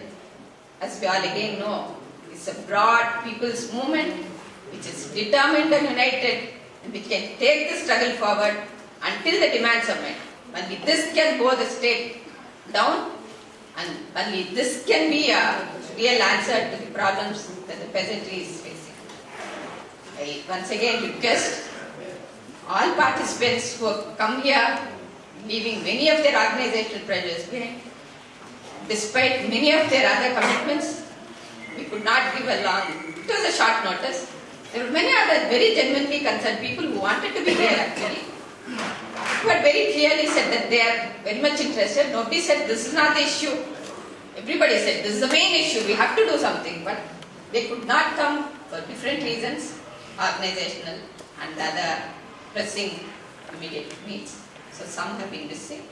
as we all again know, is a broad people's movement which is determined and united and which can take the struggle forward until the demands are met. Only this can go the state down, and only this can be a real answer to the problems that the peasantry is facing. I once again request all participants who have come here, leaving many of their organizational pressures behind. Despite many of their other commitments, we could not give a long, it was a short notice. There were many other very genuinely concerned people who wanted to be here actually. who had very clearly said that they are very much interested. Nobody said this is not the issue. Everybody said this is the main issue, we have to do something, but they could not come for different reasons, organizational and other pressing immediate needs. So some have been missing.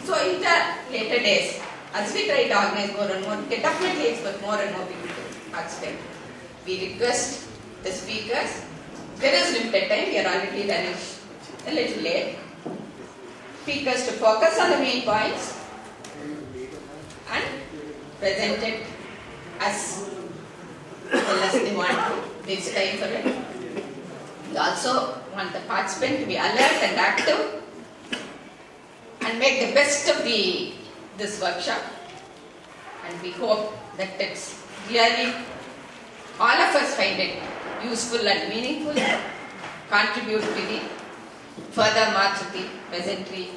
So in the later days, as we try to organize more and more, we can definitely expect more and more people to participate. We request the speakers, there is limited time, we are already running a little late. Speakers to focus on the main points and present it as well as they want to. There is time for it. We also want the participant to be alert and active and make the best of this workshop. And we hope that it's really all of us find it useful and meaningful, contribute to the further march of the peasantry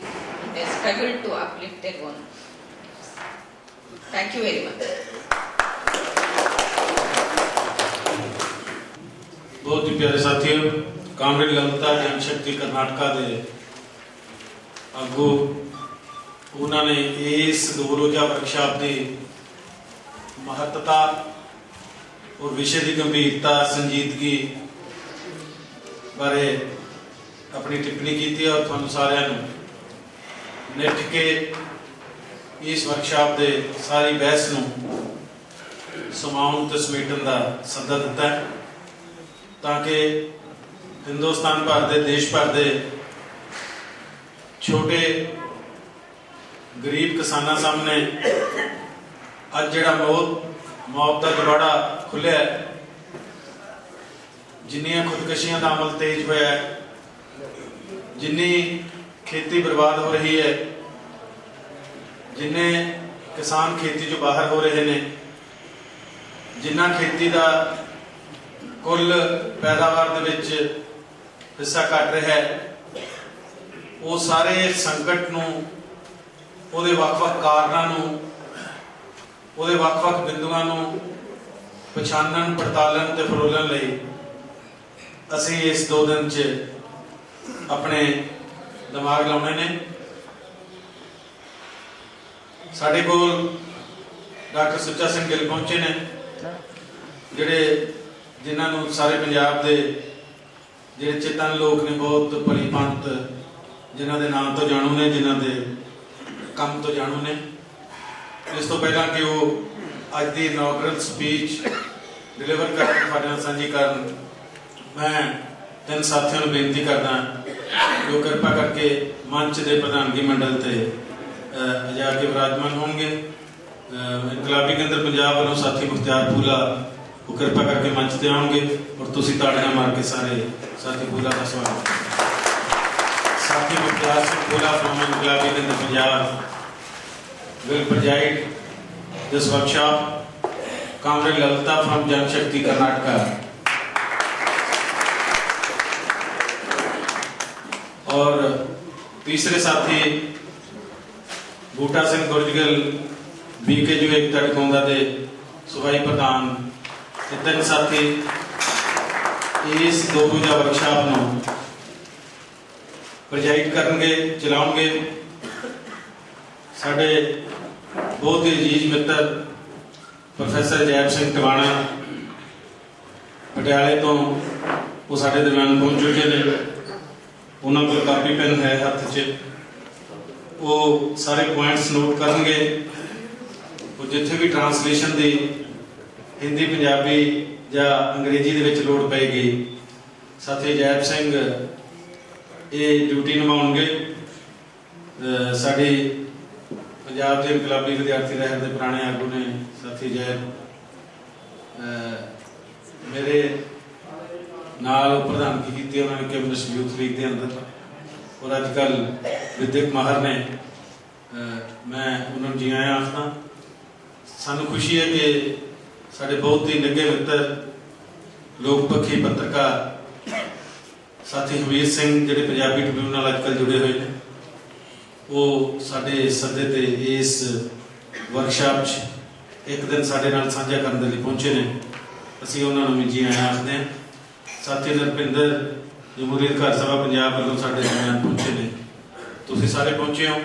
in their struggle to uplift their own. Thank you very much. बहुत ही प्यारे साथियों, कामरेड ललिता जनशक्ति कर्नाटका दे अगू उन्होंने इस 2 रोजा वर्कशॉप की महत्ता और विषय की गंभीरता संजीदगी बारे अपनी टिप्पणी की और तुहानू सारिਆਂ ਨੂੰ निठ के इस वर्कशॉप के सारी बहस ਨੂੰ समाउण ते समेटण का सੱਦਾ दिता है ताकि हिंदुस्तान भर के देश भर के छोटे गरीब किसानों सामने अज जिहड़ा मौत का जवाड़ा खुलिया, जिन्नियां खुदकशियां का अमल तेज होया, जिन्नी खेती बर्बाद हो रही है, जिन्ने किसान खेती जो बाहर हो रहे हैं, जिन्ना खेती का कुल पैदावार दे विच हिस्सा घट रहा है, वो सारे संकट नूं, उहदे वख-वख कारणों नूं, उहदे वख-वख बिंदुआं नूं पछाणन पड़तालन ते फरोलण लई असीं इस 2 दिन च अपने दिमाग लाउणे ने। साडे कोल डॉक्टर सुच्चा सिंह गिल पहुंचे ने, जिहड़े जिन्हां नूं सारे पंजाब दे जिहड़े चेतन लोग ने बहुत भली पंत जिन्हां दे नाम तो जाणू ने, जिन्हां दे काम तो जाणू ने। इस तो पहला कि वो अज की इनॉग्रल स्पीच डिलीवर कर तुहाडे नाल सांझी करन, मैं 3 साथियों को बेनती करदा जो कृपा करके मंच के प्रधानगी मंडल से जाके विराजमान होंगे। इनकलाबी केंद्र पंजाब वालों साथी मुख्तियार फूला वो कृपा करके मंच से आओगे और तुसीं ताड़ियां मार के सारे साथी फूला का स्वागत। साथी मुख्तियार सिंह फूला फ्रॉम इनकलाबी केंद्र Punjab will preside this workshop. Comrade Lalita from Janshakti Karnataka. और तीसरे साथी बूटा सिंह गुरजगल बीके जो एक तड़कोंदा दे सूबाई प्रधान। 3 साथी इस 2 रोजा वर्कशॉप नूं प्रेजाइड करनगे, चलाउणगे। साडे बहुत ही अजीज मित्र प्रोफैसर जैब सिंह टवाणा पटियाले तो वो साडे दरम्यान पहुंच चुके हैं। उन्होंने कोल कापी पेन है हाथ च, वो सारे पॉइंट्स नोट करेंगे। वो जिथे भी ट्रांसलेशन की हिंदी पंजाबी या अंग्रेजी दे विच लोड़ पेगी, साथी जैब सिंह ये ड्यूटी निभाउणगे। साडी पंजाब के इनकलाबी विद्यार्थी लहर के पुराने आगू ने साथी जैब मेरे नाल प्रधानगी की उन्होंने कैम्पस यूथ लीग के अंदर और अजकल विद्यक माहर ने। मैं उन्होंने जी आया आखना। सानू खुशी है कि साढ़े बहुत ही निगे मित्र लोकपक्षी पत्रकार साथी हमीर सिंह जिहड़े पंजाबी ट्रिब्यून नाल अजकल जुड़े हुए हैं, वो साडे सदे ते इस वर्कशॉप एक दिन साडे नाल साझा करने के लिए पहुंचे ने। असीं उन्हां नूं जी आया आखदे हां। साथी नरपिंदर जमहूरीयत घर सभा पंजाब वालों साडे दरम्यान पहुंचे ने। ਤੁਸੀਂ ਸਾਰੇ ਪਹੁੰਚੇ ਹੋ।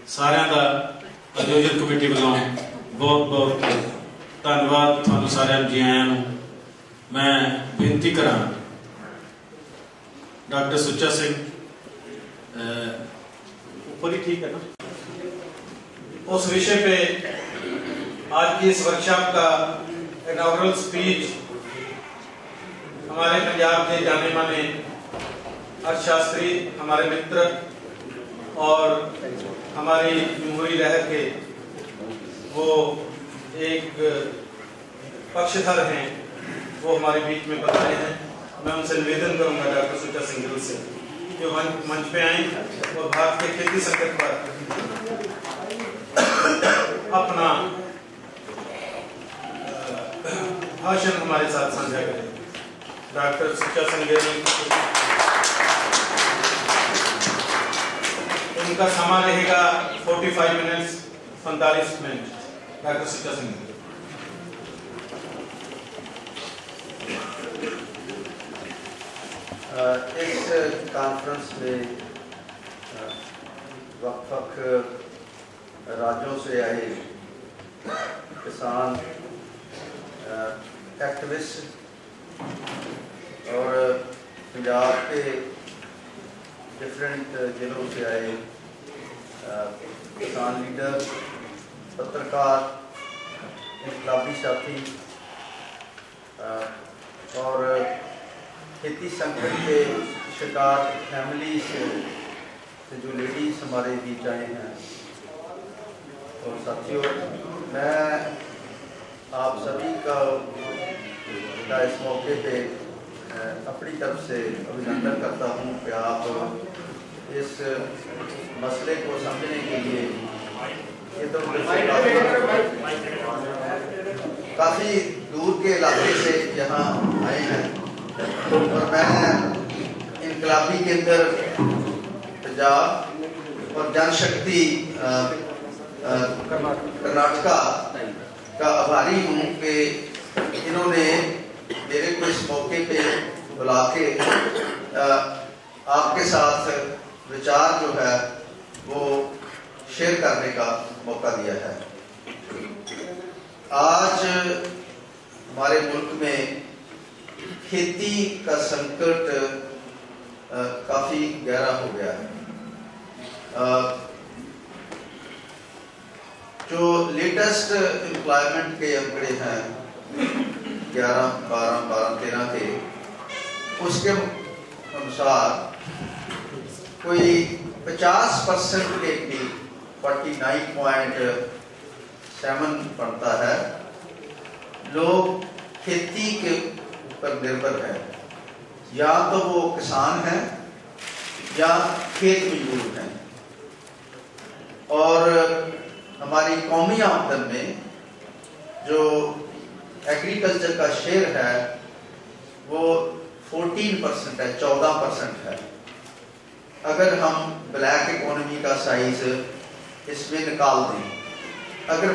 ਸਾਰਿਆਂ ਦਾ ਆਯੋਜਨ ਕਮੇਟੀ ਵੱਲੋਂ ਬਹੁਤ ਬਹੁਤ ਧੰਨਵਾਦ। ਤੁਹਾਨੂੰ ਸਾਰਿਆਂ ਨੂੰ ਜੀ ਆਇਆਂ ਨੂੰ। मैं बेनती करा डॉक्टर सुच्चा सिंह ऊपर ही ठीक है ना, उस विषय पे आज की इस वर्कशॉप का इनॉग्रल स्पीच हमारे पंजाब के जाने माने अर्थशास्त्री, हमारे मित्र और हमारी जमहूरी लहर के वो एक पक्षधर हैं, वो हमारे बीच में बताए हैं। मैं उनसे निवेदन करूंगा डॉक्टर सुच्चा सिंह गिल से कि मंच पे आए और भारत के खेती संकट पर अपना भाषण हमारे साथ साझा करें। डॉक्टर सुच्चा सिंह गिल, उनका समय रहेगा 45 minutes, 45 minute. Doctor Sucha Singh Gill. इस कॉन्फ्रेंस में वक्फ राज्यों से आए किसान एक्टिविस्ट और पंजाब के डिफरेंट जिलों से आए किसान लीडर, पत्रकार, इनकलाबी साथी और खेती संकट के शिकार फैमिली से जो लेडीज हमारे बीच आए हैं, और साथियों, मैं आप सभी का इस मौके पे अपनी तरफ से अभिनंदन करता हूँ कि आप इस मसले को समझने के लिए काफ़ी दूर के इलाके से यहाँ आए हैं। और मैं इनकलाबी केंद्र पंजाब और जनशक्ति कर्नाटका का आभारी हूँ कि इन्होंने मेरे को इस मौके पे बुला के आपके साथ विचार जो है वो शेयर करने का मौका दिया है। आज हमारे मुल्क में खेती का संकट काफी गहरा हो गया है। जो लेटेस्ट एम्प्लॉयमेंट के आंकड़े हैं 11, 12, 13 के, उसके अनुसार कोई 50% के भी 49.7 बनता है लोग खेती के पर निर्भर है। या तो वो किसान हैं या खेत मजदूर हैं। और हमारी कौमी आमदन में जो एग्रीकल्चर का शेयर है वो 14% है, 14% है। अगर हम ब्लैक इकोनॉमी का साइज इसमें निकाल दें, अगर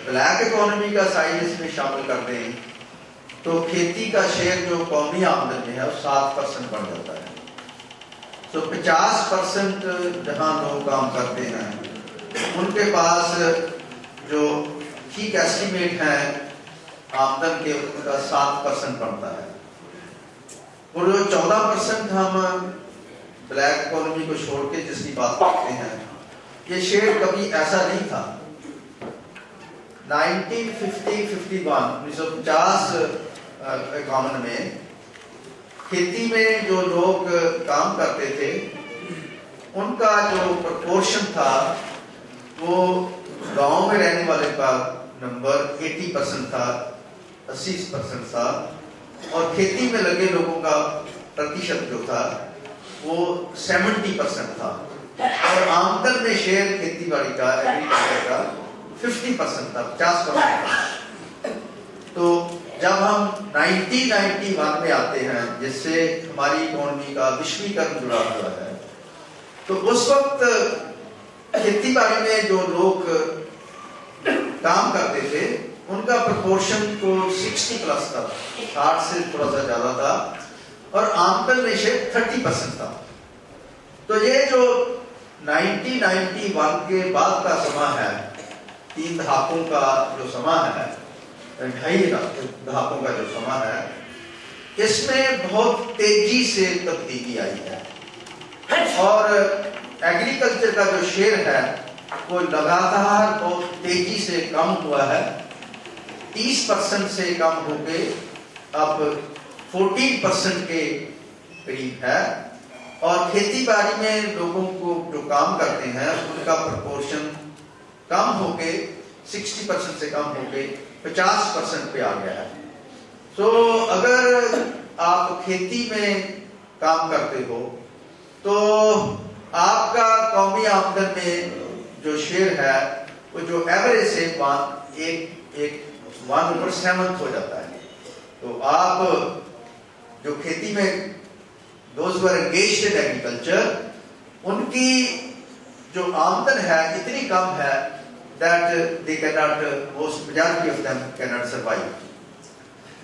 ब्लैक इकोनॉमी का साइज इसमें शामिल कर दें तो खेती का शेयर जो कौमी आमदन में है वो 7% बढ़ जाता है। तो 50% जहां लोग काम करते हैं उनके पास जो ठीक एस्टिमेट है आमदन के, उनका 7% बढ़ता है। और जो 14% हम ब्लैक इकोनॉमी को छोड़ के जिसकी बात करते हैं, ये शेयर कभी ऐसा नहीं था। 1950 इक्यावन में खेती में जो लोग काम करते थे उनका जो प्रपोर्शन था वो गांव में रहने वाले का नंबर 80% था, 80% था। और खेती में लगे लोगों का प्रतिशत जो था वो 70% था। और आमदन में शेयर खेती बाड़ी का, एग्रीकल्चर का 50% था, 50% था। तो जब हम 1991 में आते हैं जिससे हमारी इकोनॉमी का विश्वीकरण जुड़ा हुआ है, तो उस वक्त खेती बाड़ी में जो लोग काम करते थे उनका प्रोपोर्शन तो 60+ था, 60 से थोड़ा सा ज्यादा था। और आमदन में शेयर 30% था। तो ये जो 1991 के बाद का समय है, 3 दहाकों का जो समय है, 2.5 दहाकों का जो समय है, इसमें बहुत तेजी से तब्दीली आई है और एग्रीकल्चर का जो शेयर है वो लगातार बहुत तेजी से कम हुआ है। 30% से कम होके अब 14% के करीब है और खेती बाड़ी में लोगों को जो काम करते हैं उनका प्रोपोर्शन कम होके 60% से कम होके 50% पे आ गया है। तो अगर आप खेती में काम करते हो तो आपका कौमी आमदन में जो शेयर है वो जो एवरेज से 1/7 हो जाता है। तो आप जो खेती में those who are engaged in agriculture, उनकी जो आमदन है इतनी कम है that they cannot, most majority of them cannot survive.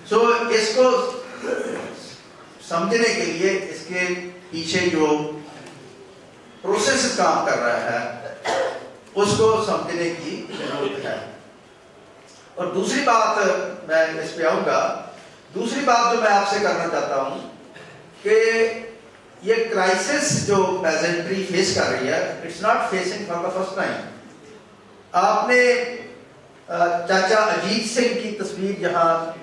So इसको समझने के लिए इसके पीछे जो प्रोसेस काम कर रहा है उसको समझने की जरूरत है। और दूसरी बात मैं इस पे आऊंगा, दूसरी बात जो मैं आपसे करना चाहता हूं कि ये क्राइसिस जो पेजेंट्री फेस कर रही है, it's not facing for the first time. आपने चाचा अजीत सिंह की तस्वीर यहाँ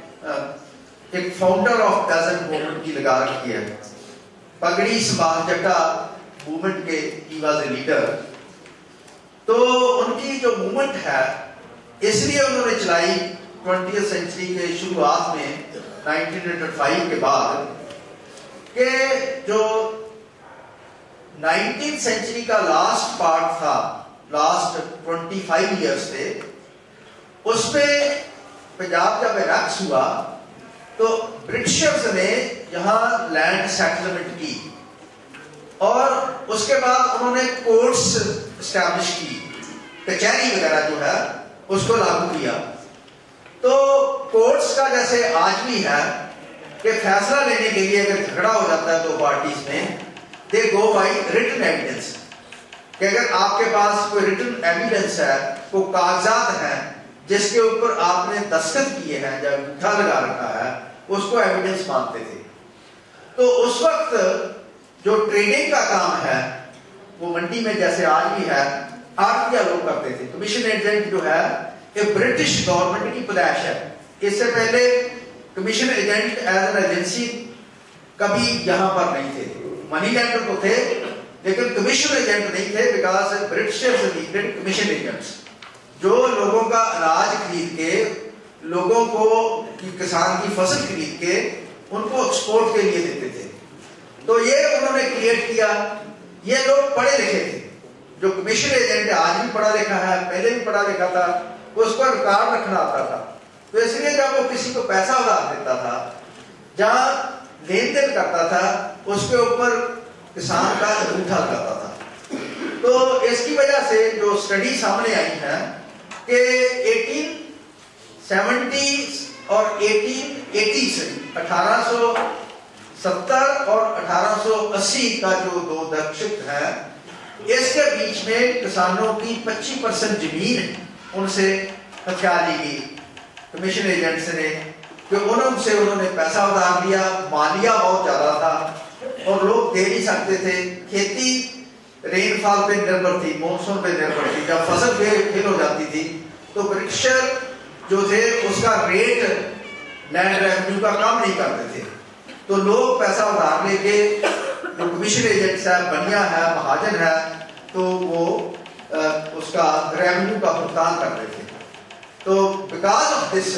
एक फाउंडर ऑफ पेजेंट मूवमेंट की लगा रखी है। पगड़ी समाज जट्टा मूवमेंट के ही वाज ए लीडर। तो उनकी जो मूवमेंट है इसलिए उन्होंने चलाई 20th सेंचुरी के शुरुआत में 1905 के बाद कि जो 19th सेंचुरी का लास्ट पार्ट था, लास्ट 25 इयर्स थे, उसमें पंजाब जब इलेक्ट हुआ तो ब्रिटिशर्स ने यहाँ लैंड सेटलमेंट की और उसके बाद उन्होंने कोर्ट्स एस्टैब्लिश की, कचहरी वगैरह जो है उसको लागू किया। तो कोर्ट्स का जैसे आज भी है कि फैसला लेने के लिए अगर झगड़ा हो जाता है दो पार्टीज में, दे गो बाय रिटन एविडेंस, कि अगर आपके पास कोई रिटन एविडेंस है, कोई कागजात हैं जिसके ऊपर आपने दस्तखत किए हैं या अंगूठा लगा रखा है, उसको एविडेंस मानते थे। तो उस वक्त जो ट्रेडिंग का काम है वो मंडी में जैसे आज भी है, आड़तिया लोग करते थे। कमीशन एजेंट जो है ये ब्रिटिश गवर्नमेंट की पैदाइश है। इससे पहले commission agent as an agency कभी यहाँ पर नहीं थे। मनी लेंडर तो थे लेकिन कमीशन एजेंट नहीं थे, because Britishers needed commission agents जो लोगों का अनाज खरीद के, लोगों को किसान की फसल खरीद के उनको एक्सपोर्ट के लिए देते थे। तो ये उन्होंने क्रिएट किया। ये लोग पढ़े लिखे थे, जो कमीशन एजेंट आज भी पढ़ा लिखा है, पहले भी पढ़ा लिखा था, उसको रिकॉर्ड रखना आता था। तो इसलिए जब वो किसी को पैसा उधार देता था, जहां लेन देन करता था, उसके ऊपर किसान का अंगूठा लगाता था। तो इसकी वजह से जो स्टडी सामने आई है कि 1870 और 1870 और 1880 का जो 2 दशक है, इसके बीच में किसानों की 25% जमीन उनसे हथिया ली गई कमीशन एजेंट्स ने, कि उन्होंने पैसा उधार दिया। मालिया बहुत ज्यादा था और लोग दे नहीं सकते थे। खेती रेनफॉल पे निर्भर थी, मॉनसून पे निर्भर थी। जब फसल फेल हो जाती थी तो ब्रिटिशर जो थे उसका रेट लैंड रेवेन्यू का कम नहीं करते थे। तो लोग पैसा उधार लेके, जो कमीशन एजेंट्स है, बनिया है, महाजन है, तो वो उसका रेवेन्यू का भुगतान करते थे। तो because of this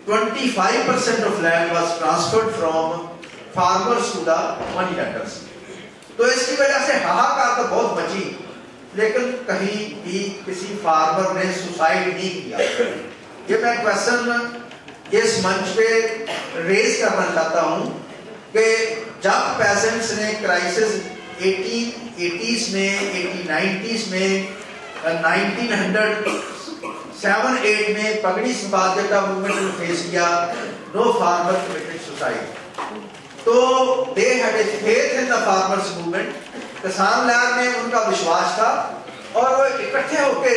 25% of land was transferred from farmers to the money lenders. तो इसकी वजह से हाहाकार तो बहुत मची, लेकिन कहीं भी किसी फार्मर ने सुसाइड नहीं किया। ये मैं क्वेश्चन इस मंच पे रेज करना चाहता हूं कि जब पेसेंट्स ने क्राइसिस 1880s में, 1890s में, 1907-8 में पगड़ी संवाददाता मूवमेंट ने फेस किया, नो फार्मर कमिटेड सुसाइड। तो they had a faith in the farmers movement किसान लहर में उनका विश्वास था और वो इकट्ठे होके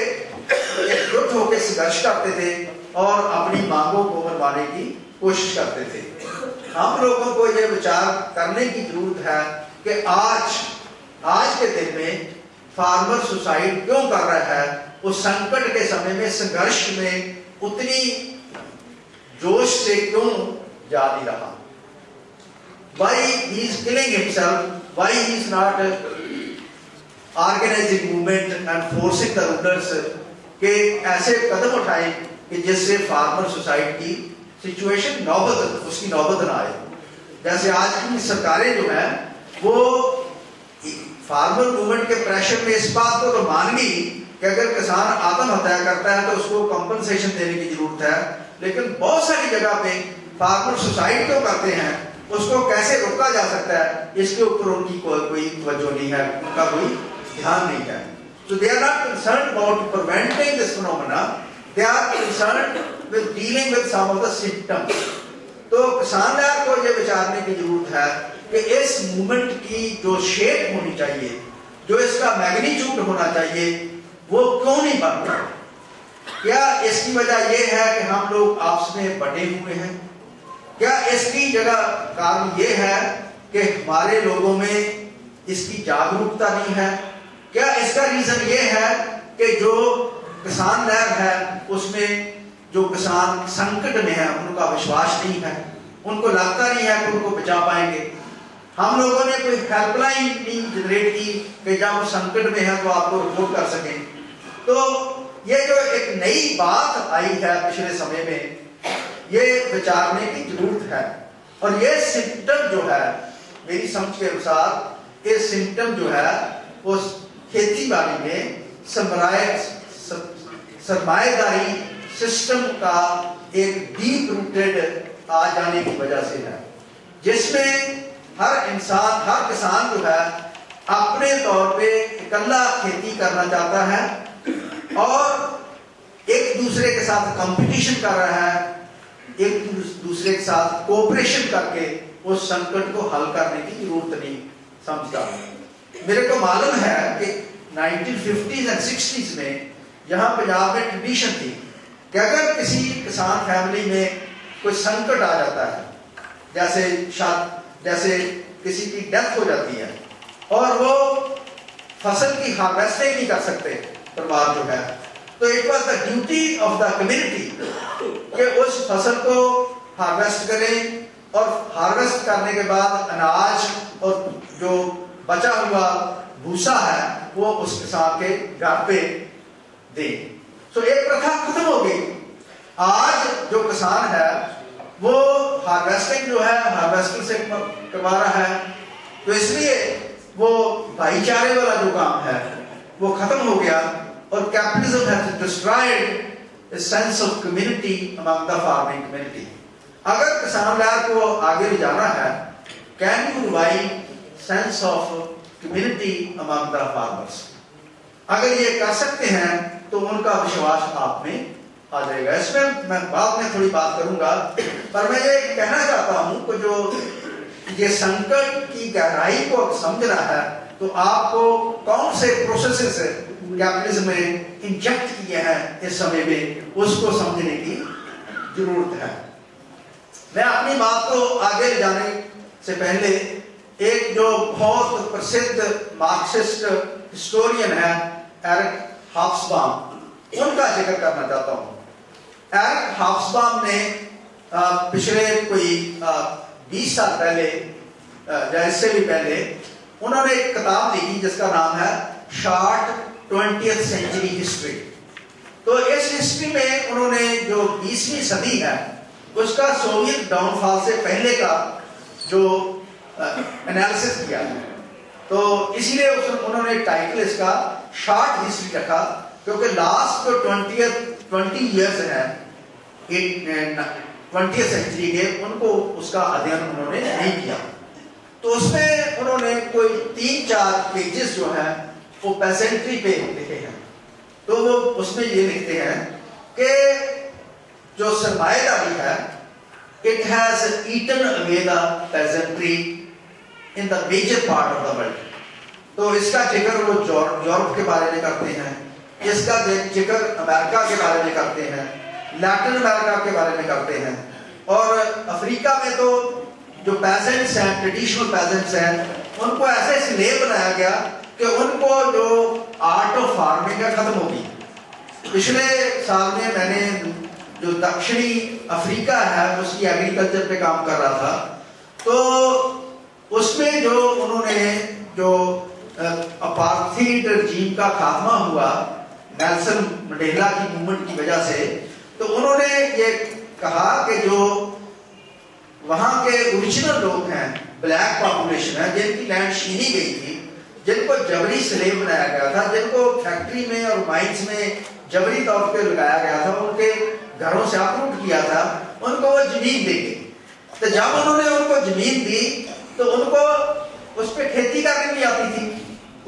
एकजुट होके संघर्ष करते थे और अपनी मांगों को मनवाने की कोशिश करते थे। हम लोगों को ये विचार करने की जरूरत है कि आज के दिन में फार्मर सुसाइड क्यों कर रहा है, उस संकट के समय में संघर्ष में उतनी जोश से क्यों जा नहीं रहा। Why he is killing himself? Why he is not organizing movement and forcing the rulers के ऐसे कदम उठाए कि जिससे फार्मर सुसाइड की सिचुएशन उसकी नौबत ना आए। जैसे आज की सरकारें जो है वो फार्मर मूवमेंट के प्रेशर में इस बात को तो मान गई कि अगर किसान आत्महत्या करता है तो उसको कंपनसेशन देने की जरूरत है, लेकिन बहुत सारी जगह पे फार्मर सुसाइड क्यों करते हैं, उसको कैसे रोका जा सकता है, इसके ऊपर उनकी कोई तवज्जो नहीं है, उनका कोई ध्यान नहीं है। So they are not concerned about preventing this phenomena, they are concerned with dealing with some of the symptoms। तो किसान लहर को ये विचारने की जरूरत है कि इस मूवमेंट की जो शेप होनी चाहिए, जो इसका मैग्नीट्यूड होना चाहिए, वो क्यों नहीं बन रहा। क्या इसकी वजह यह है कि हम लोग आपस में बटे हुए हैं? क्या इसकी जगह कारण यह है कि हमारे लोगों में इसकी जागरूकता नहीं है? क्या इसका रीजन ये है कि जो किसान लहर है उसमें जो किसान संकट में है उनका विश्वास नहीं है, उनको लगता नहीं है कि उनको बचा पाएंगे। हम लोगों ने कोई हेल्पलाइन नहीं जनरेट की कि जब वो संकट में है तो आपको रिपोर्ट कर सकें। तो ये जो एक नई बात आई है पिछले समय में, ये विचारने की जरूरत है। और ये सिम्टम जो है मेरी समझ के अनुसार, ये सिम्टम जो है उस खेती बाड़ी में सरमाएदारी सिस्टम का एक डीप रूटेड आ जाने की वजह से है, जिसमें हर इंसान, हर किसान जो है अपने तौर पे इकल्ला खेती करना चाहता है और एक दूसरे के साथ कंपटीशन कर रहा है, एक दूसरे के साथ कोऑपरेशन करके उस संकट को हल करने की जरूरत नहीं समझता। मेरे को मालूम है कि 1950s and 60s में यहाँ पंजाब में ट्रेडिशन थी कि अगर किसी किसान फैमिली में कोई संकट आ जाता है, जैसे किसी की डेथ हो जाती है और वो फसल की हार्वेस्टिंग नहीं कर सकते परिवार जो है, तो it was the duty of the community कि उस फसल को हार्वेस्ट करें और हार्वेस्ट करने के बाद अनाज और जो बचा हुआ भूसा है वो उस किसान के घर पे दें। तो एक प्रथा खत्म हो गई। आज जो किसान है वो हार्वेस्टिंग जो है हार्वेस्टर से करवा रहा है, तो इसलिए वो भाईचारे वाला जो काम है वो खत्म हो गया और capitalism has destroyed the sense of community among the farming community. अगर किसान लहर को आगे ले जाना है, can you revive sense of community among the farmers? अगर ये कर सकते हैं तो उनका विश्वास आप में आ जाएगा। इसमें मैं बाद में थोड़ी बात करूंगा, पर मैं ये कहना चाहता हूं कि जो ये संकट की गहराई को समझना है तो आपको कौन से प्रोसेसेस कैपिटलिज्म में इंजेक्ट किए हैं इस समय में, उसको समझने की जरूरत है। मैं अपनी बात को आगे ले जाने से पहले एक जो बहुत प्रसिद्ध मार्क्सिस्ट हिस्टोरियन है एरिक हॉब्सबॉम, उनका जिक्र करना चाहता हूं। एरिक हॉब्सबॉम ने पिछले कोई 20 साल पहले या इससे भी पहले उन्होंने एक किताब लिखी जिसका नाम है शॉर्ट 20th सेंचुरी हिस्ट्री। तो इस हिस्ट्री में उन्होंने जो 20वीं सदी है उसका सोवियत डाउनफॉल से पहले का जो एनालिसिस किया है, तो इसलिए उन्होंने टाइटल इसका शॉर्ट हिस्ट्री रखा, क्योंकि लास्ट जो 20 इयर्स है 20th सेंचुरी के, उनको उसका अध्ययन उन्होंने नहीं किया। तो उसमें उन्होंने कोई 3-4 पेजेस जो है वो पेजेंट्री पे लिखे हैं। तो वो उसमें ये लिखते हैं कि जो सरमाएदारी है, it has eaten away the peasantry in the major part of the world. तो इसका जिक्र वो यूरोप के बारे में करते हैं, इसका जिक्र अमेरिका के बारे में करते हैं, लैटिन अमेरिका के बारे में करते हैं। और अफ्रीका में तो जो पेजेंट्स हैं, ट्रेडिशनल पेजेंट्स हैं, उनको ऐसे स्लेव बनाया गया कि उनको जो आर्ट ऑफ फार्मिंग है खत्म होगी। पिछले साल में मैंने जो दक्षिणी अफ्रीका है उसकी एग्रीकल्चर पे काम कर रहा था, तो उसमें जो उन्होंने जो अपार्थाइड रजीम का खात्मा हुआ नेल्सन मंडेला की मूवमेंट की वजह से, तो उन्होंने ये कहा कि जो वहां के ओरिजिनल लोग हैं, ब्लैक पॉपुलेशन है, जिनकी लैंड छीनी गई थी, जिनको जबरी स्लेव बनाया गया था, जिनको फैक्ट्री में और माइंस में जबरी तौर पे लगाया गया था, उनके घरों से अपरूट किया था, उनको वो जमीन देंगे। तो जब उन्होंने उनको जमीन दी तो उनको उस पर खेती करनी नहीं आती थी।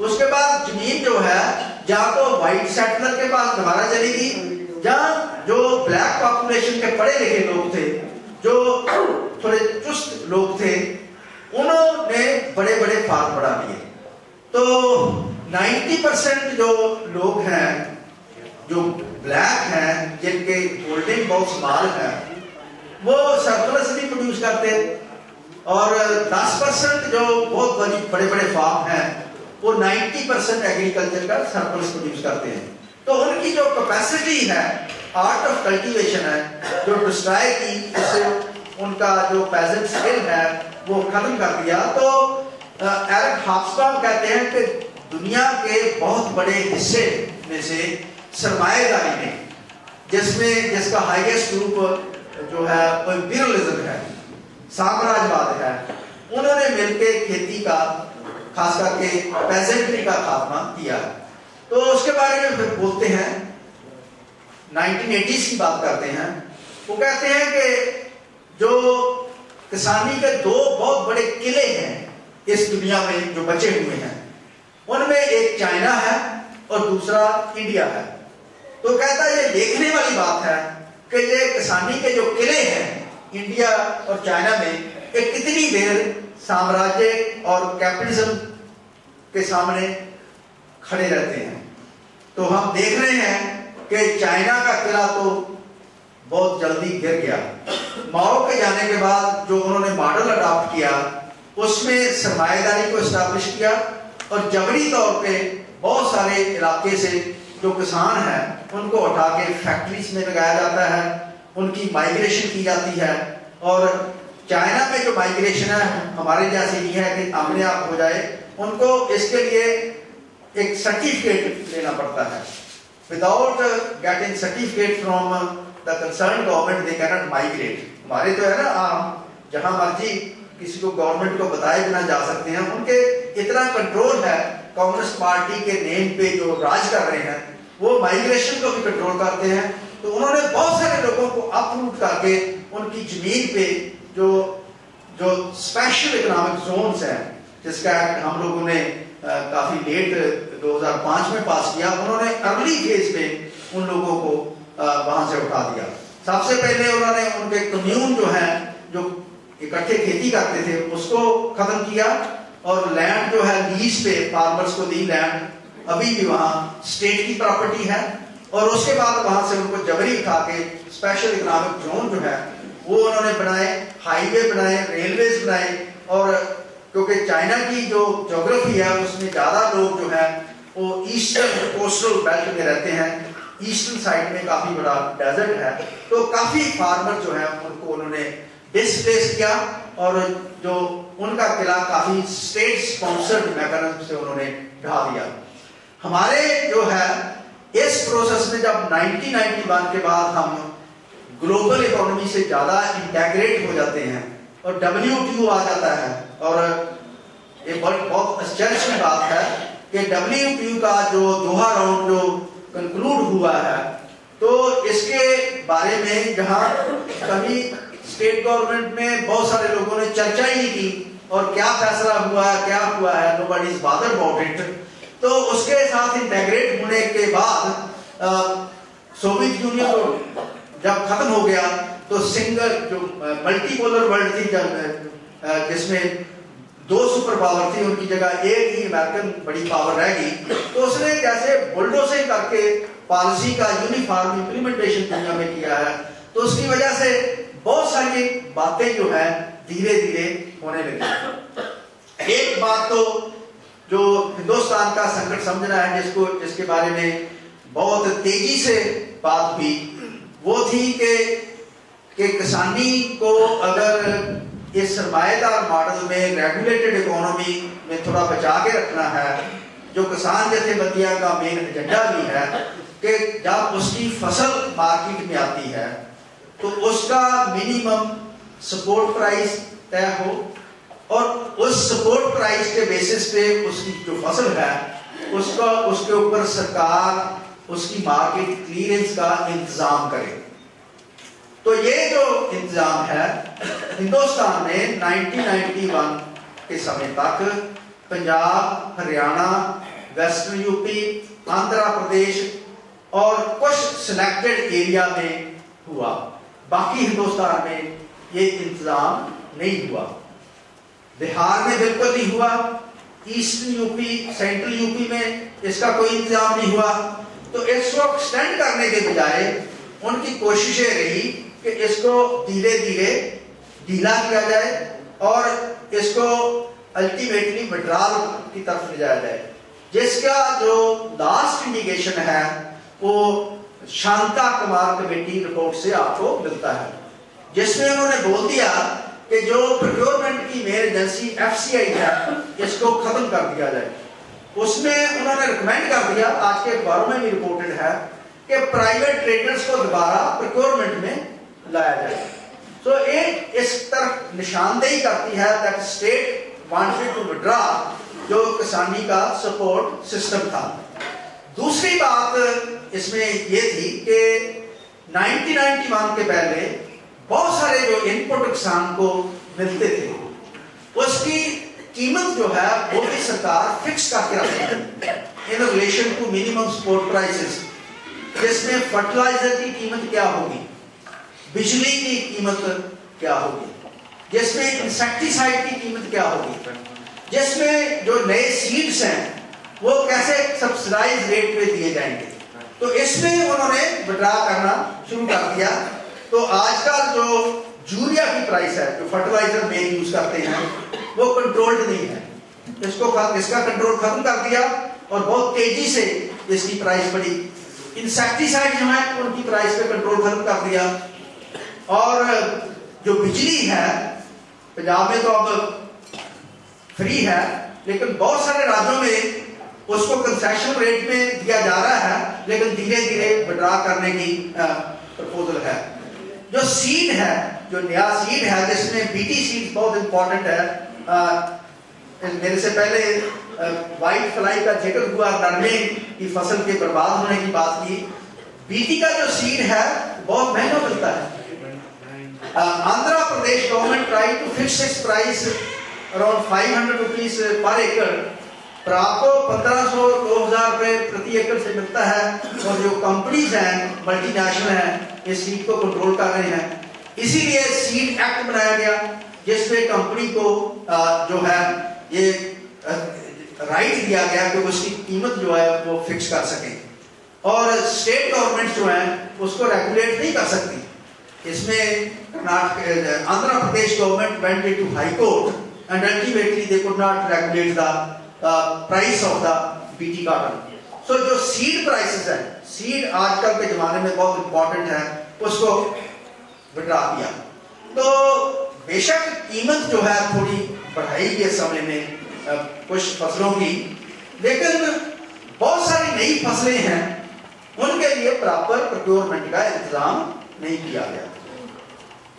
उसके बाद जमीन जो है या तो व्हाइट सेटलर के पास दोबारा चलेगी, या जो ब्लैक पॉपुलेशन के पढ़े लिखे लोग थे, जो थोड़े चुस्त लोग थे, उन्होंने बड़े बड़े फार्म बढ़ा लिए। तो 90% जो लोग हैं जो ब्लैक हैं, जिनके होल्डिंग बहुत स्मॉल है, वो सरप्लस नहीं प्रोड्यूस करते, और 10% जो बहुत बड़े बड़े फार्म हैं वो 90% एग्रीकल्चर का सरप्लस प्रोड्यूस करते हैं। तो उनकी जो कैपेसिटी है, आर्ट ऑफ कल्टीवेशन है, जो डिस्ट्रॉय की, उससे उनका जो पेजेंट स्किल है वो खत्म कर दिया। तो एरिक हॉब्सबॉम कहते हैं कि दुनिया के बहुत बड़े हिस्से में से सरमाएदारी ने, जिसका हाईएस्ट ग्रुप जो है इंपीरियलिज्म है, साम्राज्यवाद है, उन्होंने मिलकर खेती का, खास करके पेजेंट्री का खात्मा किया। तो उसके बारे में फिर बोलते हैं, 1980s की बात करते हैं। वो कहते हैं कि जो किसानी के दो बहुत बड़े किले हैं इस दुनिया में जो बचे हुए हैं, उनमें एक चाइना है और दूसरा इंडिया है। तो कहता है ये देखने वाली बात है कि ये किसानी के जो किले हैं इंडिया और चाइना में, ये कितनी देर साम्राज्य और कैपिटलिज्म के सामने खड़े रहते हैं। तो हम देख रहे हैं कि चाइना का किला तो बहुत जल्दी गिर गया। माओ के जाने के बाद जो उन्होंने मॉडल अडॉप्ट किया, उसमें सरमाएदारी को एस्टैब्लिश किया, और जबरी तौर पे बहुत सारे इलाके से जो किसान हैं उनको उठा के फैक्ट्रीज में लगाया जाता है, उनकी माइग्रेशन की जाती है। और चाइना में जो माइग्रेशन है हमारे जैसे नहीं है कि अपने आप हो जाए, उनको इसके लिए एक सर्टिफिकेट लेना पड़ता है। Without getting certificate from the concern government they can not migrate. हमारे तो है ना, आप जहां मर्जी किसी को गवर्नमेंट को बताए बिना जा सकते हैं। उनके इतना कंट्रोल है कांग्रेस पार्टी के नेम पे जो राज कर रहे हैं, वो माइग्रेशन को भी कंट्रोल करते हैं। तो उन्होंने बहुत सारे लोगों को अपरूट करके उनकी जमीन पे जो स्पेशल इकोनॉमिक जोन्स हैं, जिसका हम लोगों ने काफी लेट 2005 में पास किया, उन्होंने अर्ली फेज में उन लोगों को वहां से उठा दिया। सबसे पहले उन्होंने उनके कम्यून जो है, जो इकट्ठे खेती करते थे, उसको खत्म किया, और लैंड जो है लीज पे फार्मर्स को दी लैंड, अभी भी वहां स्टेट की प्रॉपर्टी है। और उसके बाद वहां से उनको जबरी उठा के स्पेशल इकोनॉमिक जोन जो है वो उन्होंने बनाए, हाईवे बनाए, रेलवेज बनाए। और क्योंकि चाइना की जो ज्योग्राफी है उसमें ज्यादा लोग जो है वो ईस्टर्न कोस्टल बेल्ट में रहते हैं, ईस्टर्न साइड में काफी बड़ा डेजर्ट है, तो काफी फार्मर जो है उनको उन्होंने डिस्प्लेस किया, और जो उनका किला काफी स्टेट स्पॉन्सर्ड मैकेनिज्म से उन्होंने ढा दिया। हमारे जो है इस प्रोसेस में जब 1991 के बाद हम ग्लोबल इकोनॉमी से ज्यादा इंटेग्रेट हो जाते हैं और WTO आ जाता है, और ये बहुत आश्चर्य की बात है कि WTO का जो दोहा राउंड जो कंक्लूड हुआ है, तो इसके बारे में जहां कभी स्टेट गवर्नमेंट में बहुत सारे लोगों ने चर्चा ही नहीं की, और क्या फैसला हुआ है, क्या हुआ है, nobody is bothered about it. तो उसके साथ इंटेग्रेट होने के बाद सोवियत यूनियन जब खत्म हो गया, तो सिंगल जो मल्टीपोलर वर्ल्ड थी, जिसमें 2 सुपर पावर थी, उनकी जगह एक ही अमेरिकन बड़ी पावर रहेगी, तो उसने जैसे बुलडोजिंग करके पॉलिसी का यूनिफॉर्म इम्प्लीमेंटेशन दुनिया में किया है, तो उसकी वजह से बहुत सारी बातें जो है धीरे धीरे होने लगी। एक बात तो जो हिंदुस्तान का संकट समझना है, जिसके बारे में बहुत तेजी से बात हुई, वो थी कि किसानी को अगर इस सरमाएदार मॉडल में रेगुलेटेड इकोनॉमी में थोड़ा बचा के रखना है, जो किसान जथेबंदियां का मेन एजेंडा भी है कि जब उसकी फसल मार्केट में आती है तो उसका मिनिमम सपोर्ट प्राइस तय हो, और उस सपोर्ट प्राइस के बेसिस पे उसकी जो फसल है उसके ऊपर सरकार उसकी मार्केट क्लियरेंस का इंतजाम करे। तो ये जो इंतजाम है हिंदुस्तान में 1991 के समय तक पंजाब, हरियाणा, वेस्टर्न यूपी, आंध्र प्रदेश और कुछ सिलेक्टेड एरिया में हुआ, बाकी हिंदुस्तान में ये इंतजाम नहीं हुआ। बिहार में बिल्कुल नहीं हुआ, ईस्टर्न यूपी, सेंट्रल यूपी में इसका कोई इंतजाम नहीं हुआ। तो इसको एक्सटेंड करने के बजाय उनकी कोशिशें रही कि इसको धीरे धीरे ढीला किया जाए और इसको अल्टीमेटली विड्रॉल की तरफ ले जाया जाए, जिसका जो लास्ट इंडिकेशन है वो शांता कुमार कमेटी रिपोर्ट से आपको मिलता है, जिसमें उन्होंने बोल दिया कि जो प्रोक्योरमेंट की मेन एजेंसी FCI है इसको खत्म कर दिया जाए। उसमें उन्होंने रिकमेंड कर दिया, आज के अखबारों में भी रिपोर्टेड है, कि प्राइवेट ट्रेडर्स को दोबारा प्रोक्योरमेंट में लाया जाए। तो एक इस तरफ निशानदेही करती है that state wanted to withdraw जो किसानी का सपोर्ट सिस्टम था। दूसरी बात इसमें ये थी कि 1991 के पहले बहुत सारे जो इनपुट किसान को मिलते थे उसकी कीमत जो है वो भी सरकार फिक्स करके रखती है in relation to minimum support prices, जिसमें फर्टिलाइजर की कीमत क्या होगी, बिजली की कीमत क्या होगी, जिसमें इंसेक्टिसाइड की कीमत क्या होगी, जिसमें जो नए सीड्स हैं वो कैसे सब्सिडाइज रेट पे दिए जाएंगे। तो इसमें उन्होंने विड्रॉ करना शुरू कर दिया। तो आजकल जो यूरिया की प्राइस है, जो फर्टिलाइजर मेन यूज करते हैं, वो कंट्रोल्ड नहीं है, इसका कंट्रोल खत्म कर दिया और बहुत तेजी से इसकी प्राइस बढ़ी। इंसेक्टिसाइड जो है उनकी प्राइस पे कंट्रोल खत्म कर दिया। और जो बिजली है पंजाब में तो अब फ्री है, लेकिन बहुत सारे राज्यों में उसको कंसेशन रेट में दिया जा रहा है, लेकिन धीरे धीरे विड्रॉ करने की प्रपोजल है। जो सीड है, जो नया सीड है जिसमें BT सीड बहुत इंपॉर्टेंट है, मेरे से पहले व्हाइट फ्लाई का जिक्र हुआ, नरमे की फसल के बर्बाद होने की बात की। BT का जो सीड है बहुत महंगा मिलता है। Andhra Pradesh government try to fix its price around 500 rupees per acre, पर आपको 1500-2000 रुपए प्रति एकड़ से मिलता है। और जो कंपनीज हैं मल्टीनेशनल हैं इस सीड को कंट्रोल कर रहे हैं, इसीलिए सीड एक्ट बनाया गया जिसमें कंपनी को जो है ये राइट दिया गया कि उसकी कीमत जो है वो फिक्स कर सके, और स्टेट गवर्नमेंट जो है उसको रेगुलेट नहीं कर सकती। इसमें Karnataka, Andhra Pradesh government went into high court and ultimately they could not regulate the price of the BT cotton. So जो सीड प्राइसेस है, सीड आजकल के जमाने में बहुत इंपॉर्टेंट है, उसको विड्रॉ किया। तो बेशक कीमत जो है थोड़ी बढ़ाई इस समय में कुछ फसलों की, लेकिन बहुत सारी नई फसलें हैं उनके लिए प्रॉपर प्रोक्योरमेंट का इंतजाम नहीं किया गया।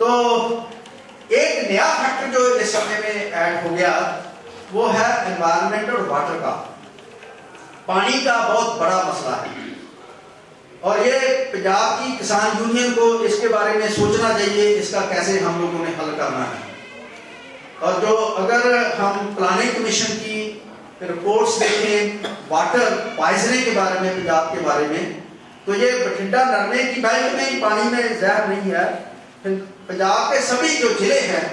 तो एक नया फैक्टर जो इस समय में ऐड हो गया वो है एनवायरनमेंट और वाटर का। पानी का बहुत बड़ा मसला है और ये पंजाब की किसान यूनियन को इसके बारे में सोचना चाहिए, इसका कैसे हम लोगों ने हल करना है। और जो अगर हम प्लानिंग कमीशन की रिपोर्ट्स देखें वाटर पॉइजनिंग के बारे में, पंजाब के बारे में, तो ये बठिंडा नरमे की बेल्ट में ही पानी में जहर नहीं है। पंजाब के सभी जो जिले हैं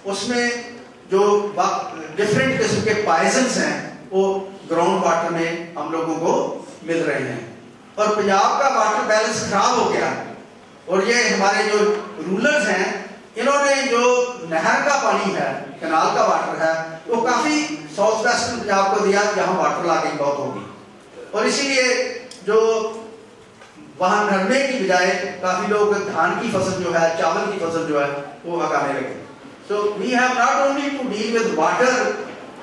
उसमें जो डिफरेंट किस्म के पॉइजन्स हैं वो ग्राउंड वाटर में हम लोगों को मिल रहे हैं। और पंजाब का वाटर बैलेंस खराब हो गया और ये हमारे जो रूलर्स हैं इन्होंने जो नहर का पानी है, कैनाल का वाटर है, वो काफी साउथ वेस्टर्न पंजाब को दिया जहां वाटर लॉगिंग बहुत होगी। और इसीलिए जो वहां नरमे की बजाय काफी लोग धान की फसल जो है, चावल की फसल जो है वो उगाने लगे। So we have not only to deal with water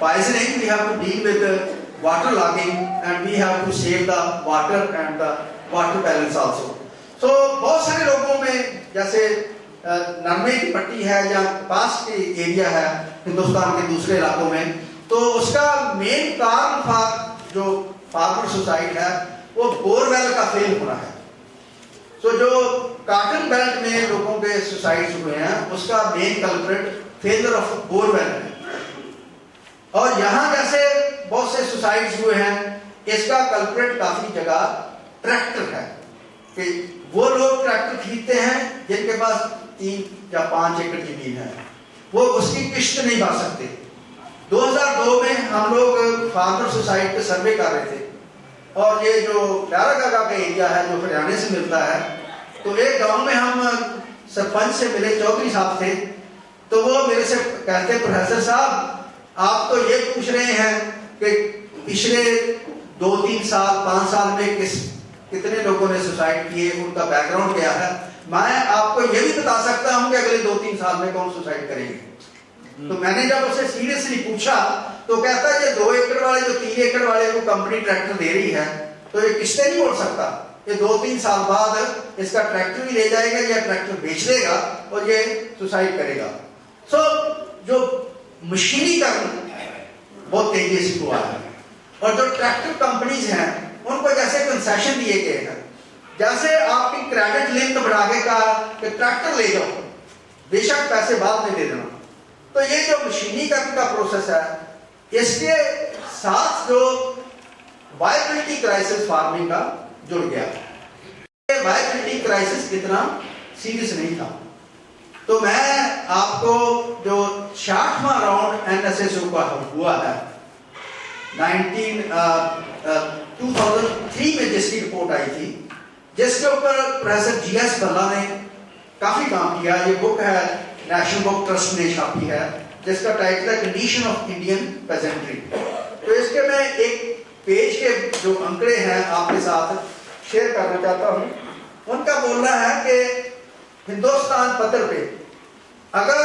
poisoning, we have to deal with water logging and we have to save the water and the water balance also. So बहुत सारे लोगों में जैसे नरमे की पट्टी है या पास के एरिया है हिंदुस्तान के दूसरे इलाकों में, तो उसका मेन कारण था जो फार्मर सुसाइड है वो बोरवेल का फेल होना है। तो जो कॉटन बेल्ट में लोगों के सुसाइड्स हुए हैं उसका main culprit failure of borewell है। और यहाँ जैसे बहुत से सुसाइड्स हुए हैं इसका कल्प्रिट काफी जगह ट्रैक्टर है कि वो लोग ट्रैक्टर खरीदते हैं जिनके पास 3 या 5 एकड़ जमीन है, वो उसकी किश्त नहीं भर सकते। 2002 में हम लोग फार्मर सुसाइड पे सर्वे कर रहे थे और ये जो लहरागागा का एरिया है जो हरियाणा से मिलता है, तो एक गांव में हम सरपंच से मिले, चौधरी साहब थे, तो वो मेरे से कहते प्रोफेसर साहब आप तो ये पूछ रहे हैं कि पिछले 2-3 साल 5 साल में कितने लोगों ने सुसाइड किए, उनका बैकग्राउंड क्या है। मैं आपको ये भी बता सकता हूं कि अगले 2-3 साल में कौन सुसाइड करेंगे। तो मैंने जब उसे सीरियसली पूछा तो कहता है ये 2 एकड़ वाले जो 3 एकड़ वाले को कंपनी ट्रैक्टर दे रही है तो ये किस्तें नहीं मोड़ सकता, ये 2-3 साल बाद इसका ट्रैक्टर भी ले जाएगा या ट्रैक्टर बेच देगा और ये सुसाइड करेगा। सो जो मशीनीकरण बहुत तेजी से हुआ है और जो ट्रैक्टर कंपनीज हैं उनको जैसे कंसेशन दिए गए हैं, जैसे आपकी क्रेडिट लिमिट बढ़ा के कहा कि ट्रैक्टर ले जाओ बेशक पैसे बाद में दे देना, तो ये जो मशीनीकरण का प्रोसेस है इसके साथ जो वायबिलिटी क्राइसिस फार्मिंग का जुड़ गया। वायबिलिटी क्राइसिस इतना सीरियस नहीं था। तो मैं आपको जो 60वां राउंड एनएसएसओ का हुआ है 2003 में जिसकी रिपोर्ट आई थी, जिसके ऊपर प्रोफेसर जीएस भल्ला ने काफी काम किया। ये बुक है नेशनल बुक ट्रस्ट ने छापी है जिसका टाइटल है कंडीशन ऑफ इंडियन पेजेंट्री। तो इसके मैं एक पेज के जो आंकड़े हैं आपके साथ शेयर करना चाहता हूं। उनका बोलना है कि हिंदुस्तान पत्र पे अगर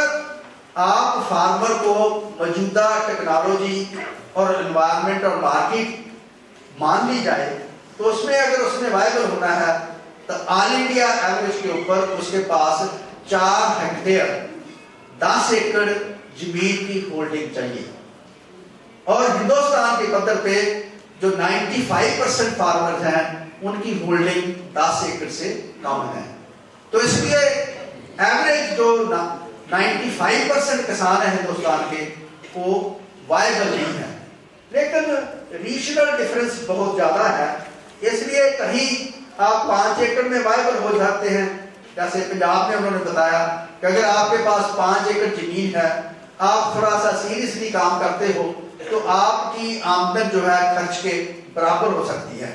आप फार्मर को मौजूदा टेक्नोलॉजी और एनवायरनमेंट और मार्केट मान ली जाए तो उसमें अगर उसने वायबल होना है तो ऑल इंडिया एवरेज के ऊपर उसके पास 4 हेक्टेयर 10 एकड़ जमीन की होल्डिंग चाहिए। और हिंदुस्तान के पत्र पे जो 95% फार्मर्स हैं उनकी होल्डिंग 10 एकड़ से कम है। तो इसलिए एवरेज जो 95% किसान है हिंदुस्तान के वो वायबल नहीं है, लेकिन रीजनल डिफरेंस बहुत ज्यादा है। इसलिए कहीं आप 5 एकड़ में वायबल हो जाते हैं, जैसे पंजाब में उन्होंने बताया कि अगर आपके पास 5 एकड़ जमीन है, आप थोड़ा सा सीरियसली काम करते हो तो आपकी आमदन जो है खर्च के बराबर हो सकती है।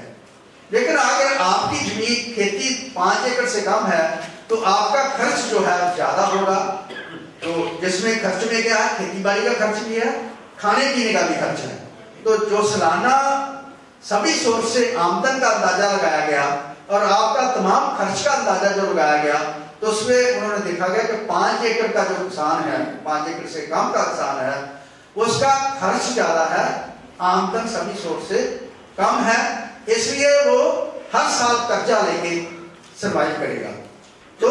लेकिन अगर आपकी जमीन खेती 5 एकड़ से कम है तो आपका खर्च जो है ज्यादा होगा। तो जिसमें खर्च में क्या है, खेती बाड़ी का खर्च भी है, खाने पीने का भी खर्च है। तो जो सालाना सभी सोर्स से आमदन का अंदाजा लगाया गया और आपका तमाम खर्च का अंदाजा जो लगाया गया तो उसमें उन्होंने देखा गया कि 5 एकड़ का जो किसान है, 5 एकड़ से कम का किसान है, उसका खर्च ज्यादा है, आमदन सभी सोर्स से कम है, इसलिए वो हर साल कर्जा लेके सरवाइव करेगा। तो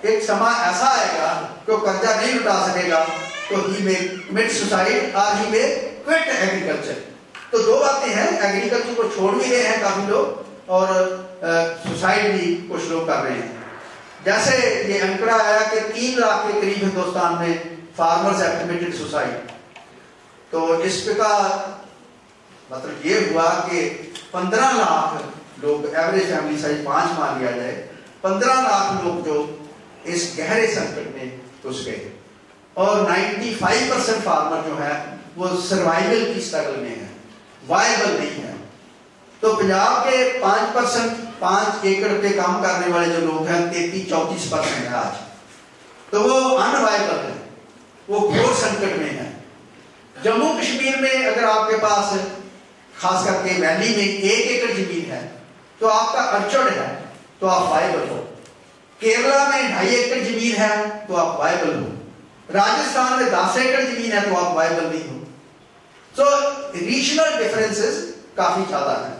एक समय ऐसा आएगा कि वो कर्जा नहीं लुटा सकेगा तो ही मे कमिट सुसाइड और ही मे क्विट एग्रीकल्चर। तो 2 बातें हैं, एग्रीकल्चर को छोड़ भी रहे हैं काफी लोग और सुसाइड भी कुछ लोग कर रहे हैं। जैसे ये आंकड़ा आया कि 3 लाख के करीब हिंदुस्तान में फार्मर्स हैव कमिटेड सुसाइड। तो इसका मतलब ये हुआ कि 15 लाख लोग, एवरेज फैमिली साइज 5 मान लिया जाए, 15 लाख लोग जो इस गहरे संकट में घुस गए। और 95% फार्मर जो है वो सर्वाइवल की स्ट्रगल में है, वायबल नहीं है। तो पंजाब के 5% 5 एकड़ पे काम करने वाले जो लोग हैं 33-34% है आज, तो वो अनवायबल है, वो घोर संकट में है। जम्मू कश्मीर में अगर आपके पास खास करके वैली में 1 एकड़ जमीन है तो आपका अर्चर्ड है तो आप वायबल हो। केरला में 2.5 एकड़ जमीन है तो आप वायबल हो। राजस्थान में 10 एकड़ जमीन है तो आप वायबल नहीं हो। सो रीजनल डिफरेंसेस काफी ज्यादा है।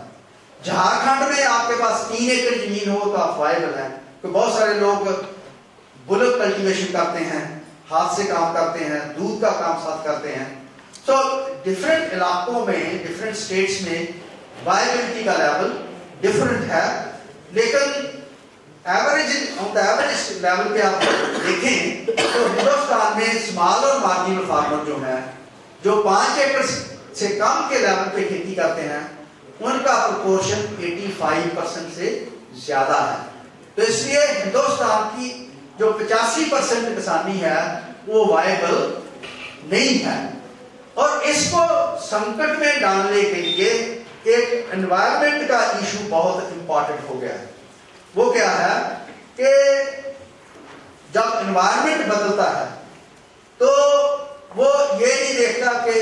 झारखंड में आपके पास 3 एकड़ जमीन हो तो आप वायबल है, तो बहुत सारे लोग बुलक कल्टीवेशन करते हैं, हाथ से काम करते हैं, दूध का काम साथ करते हैं। सो डिफरेंट इलाकों में, डिफरेंट स्टेट्स में वायबिलिटी का लेवल डिफरेंट है, लेकिन एवरेज लेवल पे आप देखें तो हिंदुस्तान में स्मॉल और मार्जिनल फार्मर जो है, जो 5 एकड़ से कम के लेवल पे खेती करते हैं, उनका प्रोपोर्शन 85% से ज्यादा है। तो इसलिए हिंदुस्तान की जो 85% किसानी है वो वायबल नहीं है। और इसको संकट में डालने के लिए एक एनवायरनमेंट का इशू बहुत इंपॉर्टेंट हो गया है। वो क्या है कि जब एनवायरनमेंट बदलता है तो वो ये नहीं देखता कि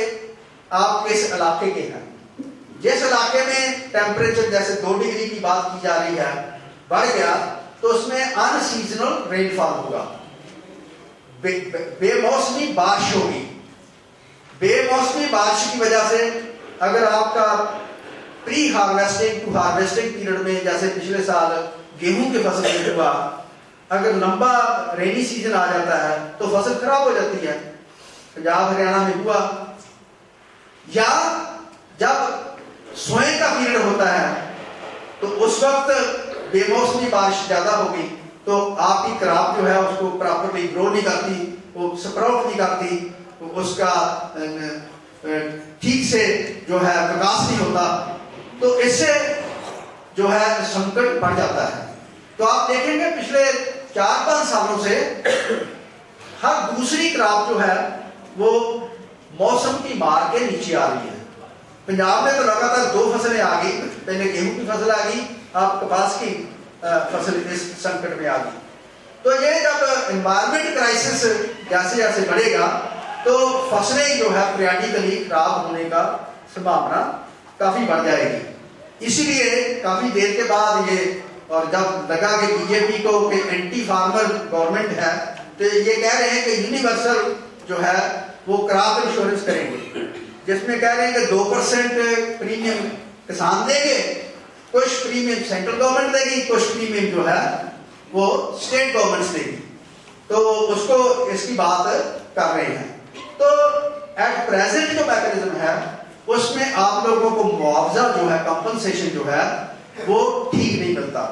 आप किस इलाके के हैं। जिस इलाके में टेम्परेचर जैसे 2 डिग्री की बात की जा रही है बढ़ गया तो उसमें अनसीजनल रेनफॉल होगा, बेमौसमी बारिश होगी। बेमौसमी बारिश की वजह से अगर आपका pre harvesting to harvesting period में, जैसे पिछले साल गेहूं की फसल में हुआ, अगर लंबा रेनी सीजन आ जाता है तो फसल खराब हो जाती है, पंजाब हरियाणा में हुआ। या जब सोए का पीरियड होता है तो उस वक्त बेमौसमी बारिश ज्यादा होगी तो आपकी क्रॉप जो है उसको प्रॉपर्ली ग्रो नहीं करती, वो स्प्राउट नहीं करती, उसका ठीक से जो है विकास नहीं होता, तो इससे जो है संकट बढ़ जाता है। तो आप देखेंगे पिछले 4-5 सालों से हर दूसरी क्रॉप जो है वो मौसम की मार के नीचे आ रही है। पंजाब में तो लगातार 2 फसलें आ गई, पहले गेहूं की फसल आ गई, आप कपास की फसल इस संकट में आ गई। तो ये जब एनवायरमेंट क्राइसिस जैसे जैसे बढ़ेगा तो फसलें जो है पीरियडिकली खराब होने का संभावना काफी बढ़ जाएगी। इसीलिए काफी देर के बाद ये, और जब लगा कि बीजेपी को कि एंटी फार्मर गवर्नमेंट है, तो ये कह रहे हैं कि यूनिवर्सल जो है वो क्रॉप इंश्योरेंस करेंगे, जिसमें कह रहे हैं कि 2% प्रीमियम किसान देंगे, कुछ प्रीमियम सेंट्रल गवर्नमेंट देगी, कुछ प्रीमियम जो है वो स्टेट गवर्नमेंट देगी। तो उसको इसकी बात कर रहे हैं। तो एट प्रेजेंट जो मैकेनिज्म है उसमें आप लोगों को मुआवजा जो है, कंपनसेशन जो है वो ठीक नहीं मिलता।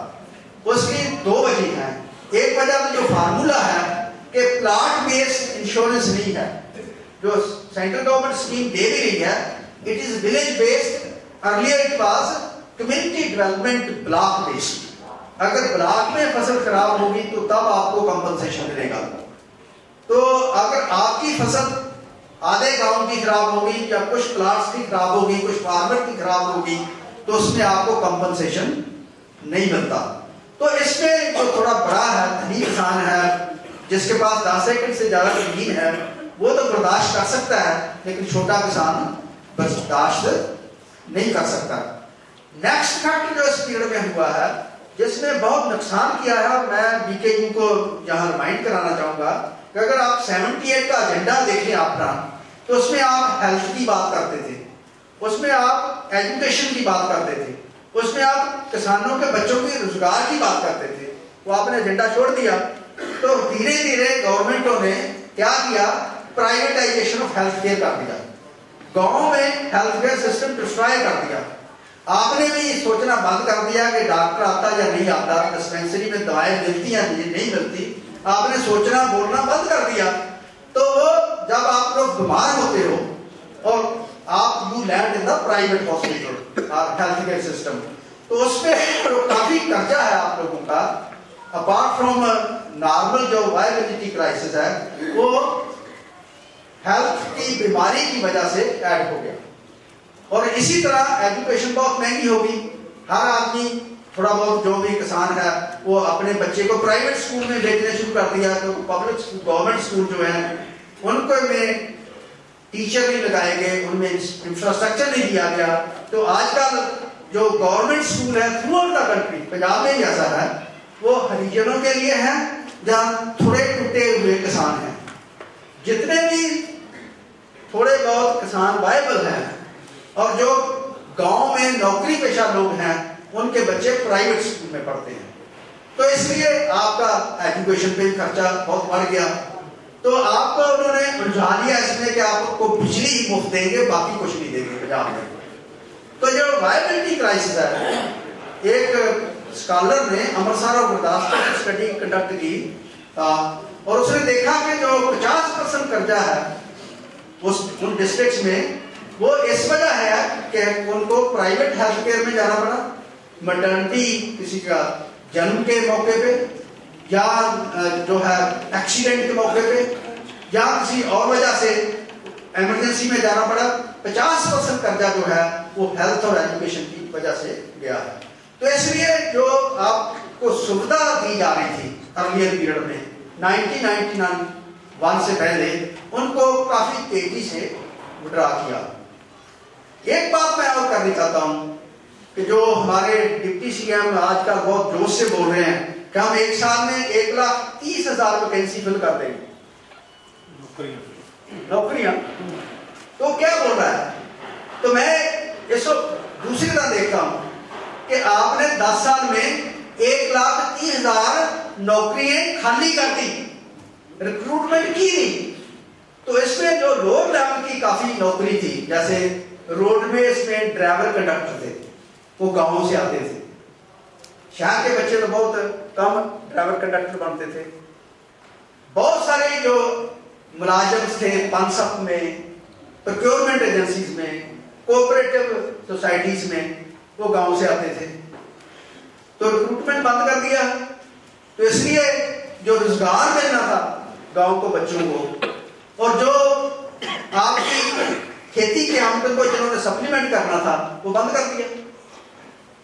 उसकी 2 वजह हैं। एक वजह तो जो फार्मूला है कि प्लॉट बेस्ड इंश्योरेंस नहीं है, जो सेंट्रल गवर्नमेंट स्कीम दे भी रही है, it is village based. Earlier it was community development block based. अगर ब्लॉक में फसल खराब होगी तो तब आपको कंपनसेशन मिलेगा। तो अगर आपकी फसल आधे गांव की खराब होगी या कुछ प्लाट्स की खराब होगी, कुछ फार्मर की खराब होगी, तो उसमें आपको कंपनसेशन नहीं मिलता। तो इसमें जो थोड़ा बड़ा है, धनी किसान है, जिसके पास 10 एकड़ से ज्यादा जमीन है, वो तो बर्दाश्त कर सकता है, लेकिन छोटा किसान बर्दाश्त नहीं कर सकता। नेक्स्ट फैक्टर जो इस पीरियड में हुआ है जिसने बहुत नुकसान किया है, और मैं बीकेयू को यहाँ रिमाइंड कराना चाहूंगा कि अगर आप 78 का एजेंडा देखें अपना, तो उसमें आप हेल्थ की बात करते थे, उसमें आप एजुकेशन की बात करते थे, उसमें आप किसानों के बच्चों के रोजगार की बात करते थे। वो आपने एजेंडा छोड़ दिया। तो धीरे धीरे गवर्नमेंटों ने क्या किया, प्राइवेटाइजेशन ऑफ हेल्थ केयर कर दिया, गाँव में हेल्थ केयर सिस्टम डिस्ट्रॉय कर दिया। आपने भी सोचना बंद कर दिया कि डॉक्टर आता या नहीं आता, डिस्पेंसरी में दवाएं मिलती या नहीं मिलती, आपने सोचना बोलना बंद कर दिया। तो जब आप लोग बीमार होते हो और आप you land in the private hospital और हेल्थ केयर सिस्टम, तो उसमें काफी कर्जा है आप लोगों का। अपार्ट फ्रॉम नॉर्मल जो वायबिलिटी क्राइसिस है, वो की बीमारी की वजह से ऐड हो गया। और इसी तरह एजुकेशन बहुत महंगी होगी। हर आदमी थोड़ा बहुत, जो भी किसान है वो अपने बच्चे को प्राइवेट स्कूल में भेजने शुरू कर दिया। तो पब्लिक स्कूल, गवर्नमेंट स्कूल जो है उनको में टीचर नहीं लगाए गए, उनमें इंफ्रास्ट्रक्चर नहीं दिया गया। तो आजकल जो गवर्नमेंट स्कूल है through out the country, Punjab में ही ऐसा है, वो हरिजनों के लिए है जहाँ थोड़े टूटे हुए किसान हैं। जितने भी थोड़े बहुत किसान वायबल हैं और जो गांव में नौकरी पेशा लोग हैं उनके बच्चे प्राइवेट स्कूल में पढ़ते हैं। तो इसलिए आपका एजुकेशन पे खर्चा बहुत बढ़ गया। तो आपको उन्होंने उलझा लिया इसमें कि आपको बिजली ही मुफ्त देंगे, बाकी कुछ नहीं देंगे पंजाब में। तो जो वायबिलिटी क्राइसिस है, एक स्कॉलर ने अमृतसर और गुरदासपुर स्टडी कंडक्ट की और उसने देखा कि जो 50% कर्जा है उन डिस्ट्रिक्ट्स में, वो इस वजह है कि उनको प्राइवेट हेल्थ केयर में जाना पड़ा, मटर्निटी किसी का जन्म के मौके पे, या जो है एक्सीडेंट के मौके पे, या किसी और वजह से इमरजेंसी में जाना पड़ा। 50% कर्जा जो है वो हेल्थ और एजुकेशन की वजह से गया है। तो इसलिए जो आपको सुविधा दी जा रही थी अर्लियर पीरियड में 1991 से पहले, उनको काफी तेजी से विड्रॉ किया। एक बात मैं और करनी चाहता हूं कि जो हमारे डिप्टी सीएम आजकल बहुत जोश से बोल रहे हैं कि हम एक साल में 1,30,000 वैकेंसी फिल कर देंगे, नौकरियां। तो क्या बोल रहा है? तो मैं इसको दूसरी तरह देखता हूं कि आपने 10 साल में 1,30,000 नौकरियां खाली कर दी, रिक्रूटमेंट की नहीं। तो इसमें जो लोअर लेवल की काफी नौकरी थी, जैसे रोडवेज में ड्राइवर कंडक्टर थे, वो गांवों से आते थे। शहर के बच्चे तो बहुत कम ड्राइवर कंडक्टर बनते थे। बहुत सारे जो मुलाजिम थे पनसप में, प्रोक्योरमेंट एजेंसीज में, कोऑपरेटिव सोसाइटीज में, वो गांव से आते थे। तो रिक्रूटमेंट बंद कर दिया। तो इसलिए जो रोजगार मिलना था गांव को, बच्चों को, और जो आपकी खेती की आमदन को जिन्होंने सप्लीमेंट करना था, वो बंद कर दिया।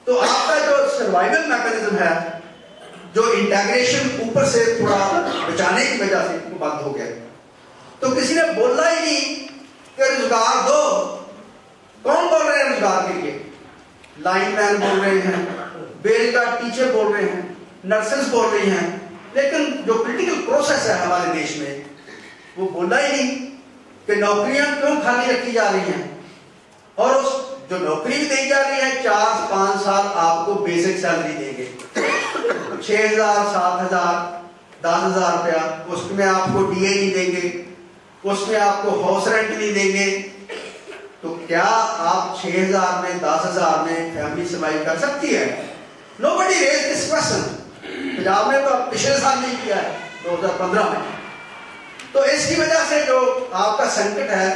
तो आपका जो सर्वाइवल मैकेनिज्म है, जो इंटीग्रेशन ऊपर से थोड़ा बचाने की वजह से वो बंद हो गया। तो किसी ने बोला ही नहीं कि रोजगार दो। कौन बोल रहे हैं रोजगार के लिए? लाइनमैन बोल रहे हैं, बेरोजगार टीचर बोल रहे हैं, नर्सेस बोल रही हैं, लेकिन जो पॉलिटिकल प्रोसेस है हमारे देश में, वो बोला ही नहीं कि नौकरियां क्यों खाली रखी जा रही हैं। और उस जो नौकरी भी दी जा रही है, 4-5 साल आपको बेसिक सैलरी देंगे, 6,000, 7,000, 10,000 रुपया। उसमें आपको डीए नहीं देंगे, उसमें आपको हाउस रेंट नहीं देंगे। तो क्या आप 6,000 में, 10,000 में फैमिली सर्वाइव कर सकती है? Nobody raise this question. Punjab में तो पिछले साल नहीं किया है, 2015 में। तो इसकी वजह से जो आपका संकट है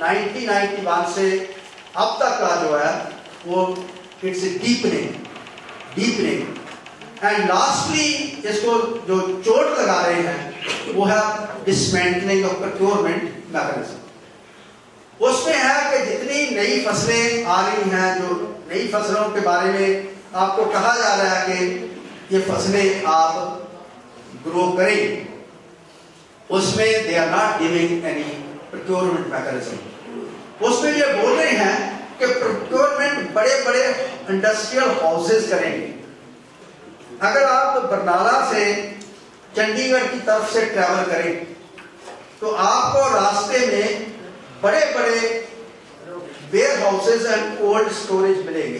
1991 से अब तक का जो है वो इट्स डीपनिंग एंड लास्टली इसको जो चोट लगा रहे हैं वो है डिसमेंटलिंग ऑफ प्रोक्योरमेंट मैकेनिज्म। उसमें है कि जितनी नई फसलें आ रही हैं, जो नई फसलों के बारे में आपको कहा जा रहा है कि ये फसलें आप ग्रो करें, उसमें they are not giving any procurement mechanism. उसमें ये बोल रहे हैं कि प्रोक्योरमेंट बड़े बड़े इंडस्ट्रियल हाउसेस करेंगे। अगर आप बरनाला से चंडीगढ़ की तरफ से ट्रैवल करें तो आपको रास्ते में बड़े बड़े warehouses and cold storage मिलेंगे।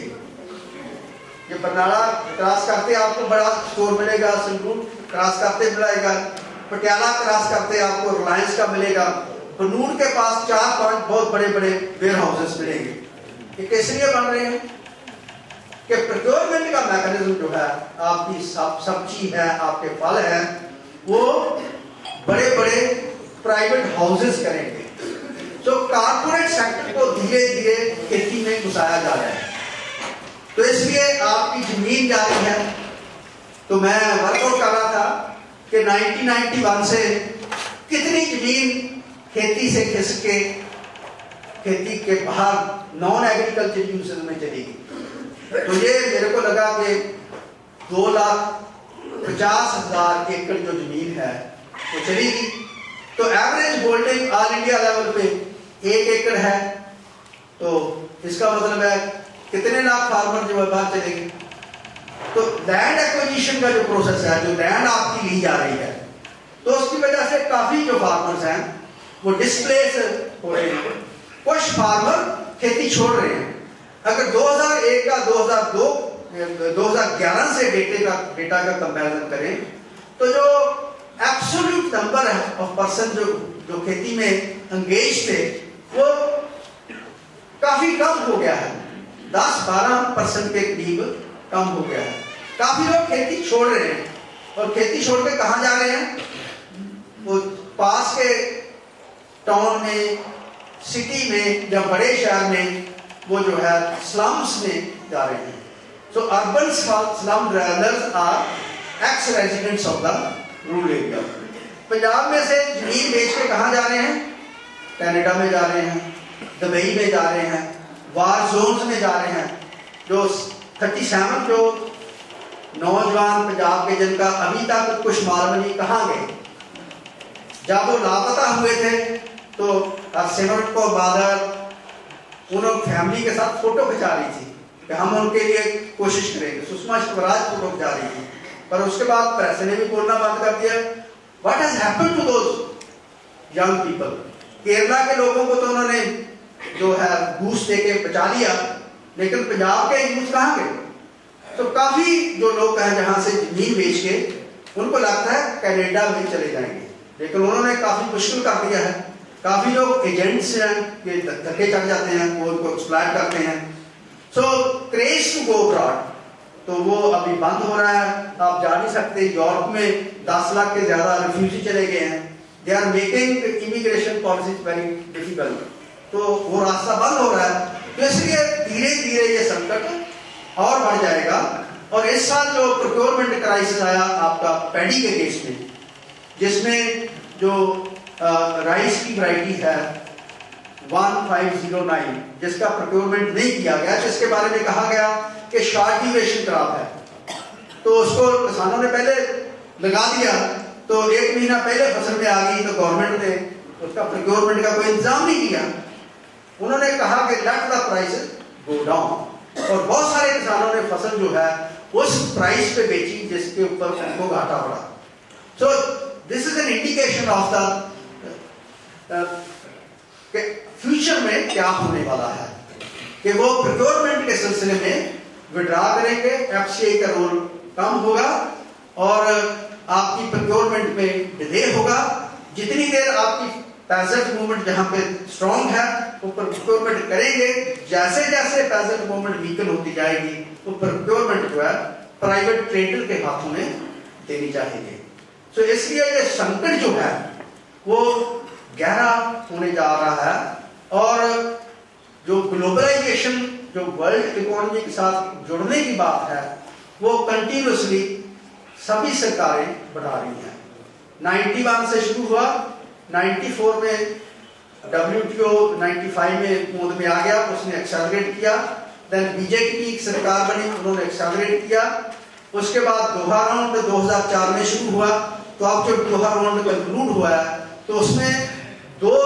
ये बरनाला क्रॉस करते आपको बड़ा स्टोर मिलेगा, संगरूर क्रॉस करते मिलेगा, पटियाला क्रॉस करते आपको रिलायंस का मिलेगा, बनूड़ के पास 4-5 बहुत बड़े बड़े वेयर हाउसेस मिलेंगे। ये किस लिए बन रहे हैं कि प्रोक्योरमेंट का मैकेनिज्म जो है, आपकी सब्जी है, आपके फल है, वो बड़े बड़े प्राइवेट हाउसेस करेंगे। तो कारपोरेट सेक्टर को धीरे धीरे खेती में घुसाया जा रहा है। तो इसलिए आपकी जमीन जा रही है। तो मैं वर्कआउट कर रहा था कि 1991 से कितनी जमीन खेती से खिसक के खेती के बाहर नॉन एग्रीकल्चर यूजेस में चलेगी। तो ये मेरे को लगा कि 2,50,000 एकड़ जो जमीन है वो चलेगी। तो average holding all India level पे 1 एकड़ है, तो इसका मतलब है कितने लाख फार्मर जो है बाहर चलेंगे। तो लैंड एक्विजिशन का जो प्रोसेस है, जो लैंड आपकी ली जा रही है, तो उसकी वजह से काफी जो फार्मर्स हैं वो डिस्प्लेस हो रहे हैं। कुछ फार्मर खेती छोड़ रहे हैं। अगर 2001 का 2011 से डेटा का कंपैरिजन करें तो जो एब्सोल्यूट नंबर ऑफ पर्सन जो खेती में एंगेज थे वो काफी कम हो गया है, 10-12% के करीब कम हो गया है। काफी लोग खेती छोड़ रहे हैं, और खेती छोड़ के कहां जा रहे हैं? वो पास के टाउन में, सिटी में या बड़े शहर में वो जो है स्लम्स में जा रहे हैं। So urban slum dwellers are ex residents of the rural area. Punjab में से जमीन बेच के कहां जा रहे हैं? कनाडा में जा रहे हैं, दुबई में जा रहे हैं, वार जोन्स में जा रहे हैं। जो 37 जो नौजवान पंजाब के जिनका अभी तक कुछ मालूम नहीं कहां गए, जब वो लापता हुए थे तो सिमरन कौर बादल उन्होंने फैमिली के साथ फोटो खिंचा रही थी कि हम उनके लिए कोशिश करेंगे। सुषमा स्वराज फोटो खिंचा रही थी, पर उसके बाद प्रेस ने भी बोलना बंद कर दिया। What has happened to those young people? Kerala के लोगों को तो उन्होंने जो है घूस देके बचा लिया, लेकिन पंजाब के यूथ कहां गए? तो काफी जो लोग हैं जहां से जमीन बेच के उनको लगता है कनाडा में चले जाएंगे, लेकिन उन्होंने काफी मुश्किल कर दिया है। काफी लोग एजेंट्स हैं कि धक्के चढ़ जाते हैं, वो उनको एक्सप्लॉइट करते हैं। सो क्रेज टू गो अब्रॉड तो वो अभी बंद हो रहा है। आप जा नहीं सकते। यूरोप में 10 लाख के ज्यादा रिफ्यूजी चले गए हैं। They are making immigration policy very difficult, तो वो रास्ता बंद हो रहा है। तो इसलिए धीरे धीरे ये संकट और बढ़ जाएगा। और इस साल जो प्रोक्योरमेंट क्राइसिस आया आपका पैडी के केस में, जिसमें जो राइस की वैरायटी है 1509 जिसका प्रोक्योरमेंट नहीं किया गया, जिसके बारे में कहा गया कि शॉर्ट ड्यूरेशन क्रॉप है, तो उसको किसानों ने पहले लगा दिया, तो 1 महीना पहले फसल में आ गई, तो गवर्नमेंट ने उसका प्रोक्योरमेंट का कोई इंतजाम नहीं किया। उन्होंने कहा कि let the prices go down, और बहुत सारे किसानों ने फसल जो है उस प्राइस पे बेची जिसके ऊपर उनको घाटा पड़ा। So this is an indication of the future में क्या होने वाला है, कि वो प्रोक्योरमेंट के सिलसिले में विड्रा करेंगे, एफसीआई का रोल कम होगा और आपकी प्रोक्योरमेंट में डिले होगा। जितनी देर आपकी पैसेंट मूवमेंट जहां पे स्ट्रांग है वो प्रोक्योरमेंट करेंगे, जैसे जैसे पैसेंट मूवमेंट वीकन होती जाएगी तो प्रोक्योरमेंट जो है प्राइवेट ट्रेडर के हाथों में देनी चाहिए। तो इसलिए ये संकट जो है वो गहरा होने जा रहा है, और जो ग्लोबलाइजेशन जो वर्ल्ड इकोनॉमी के साथ जुड़ने की बात है वो कंटिन्यूसली सभी सरकारें बढ़ा रही हैं। 91 से शुरू हुआ, 94 में WTO 95 में होंद में आ गया, उसने एक्सेलरेट किया। देन बीजेपी की सरकार बनी, उन्होंने एक्सेलरेट किया। उसके बाद दोहा राउंड 2004 में शुरू हुआ, तो अब जब दोहा राउंड कंक्लूड हुआ है तो उसमें 2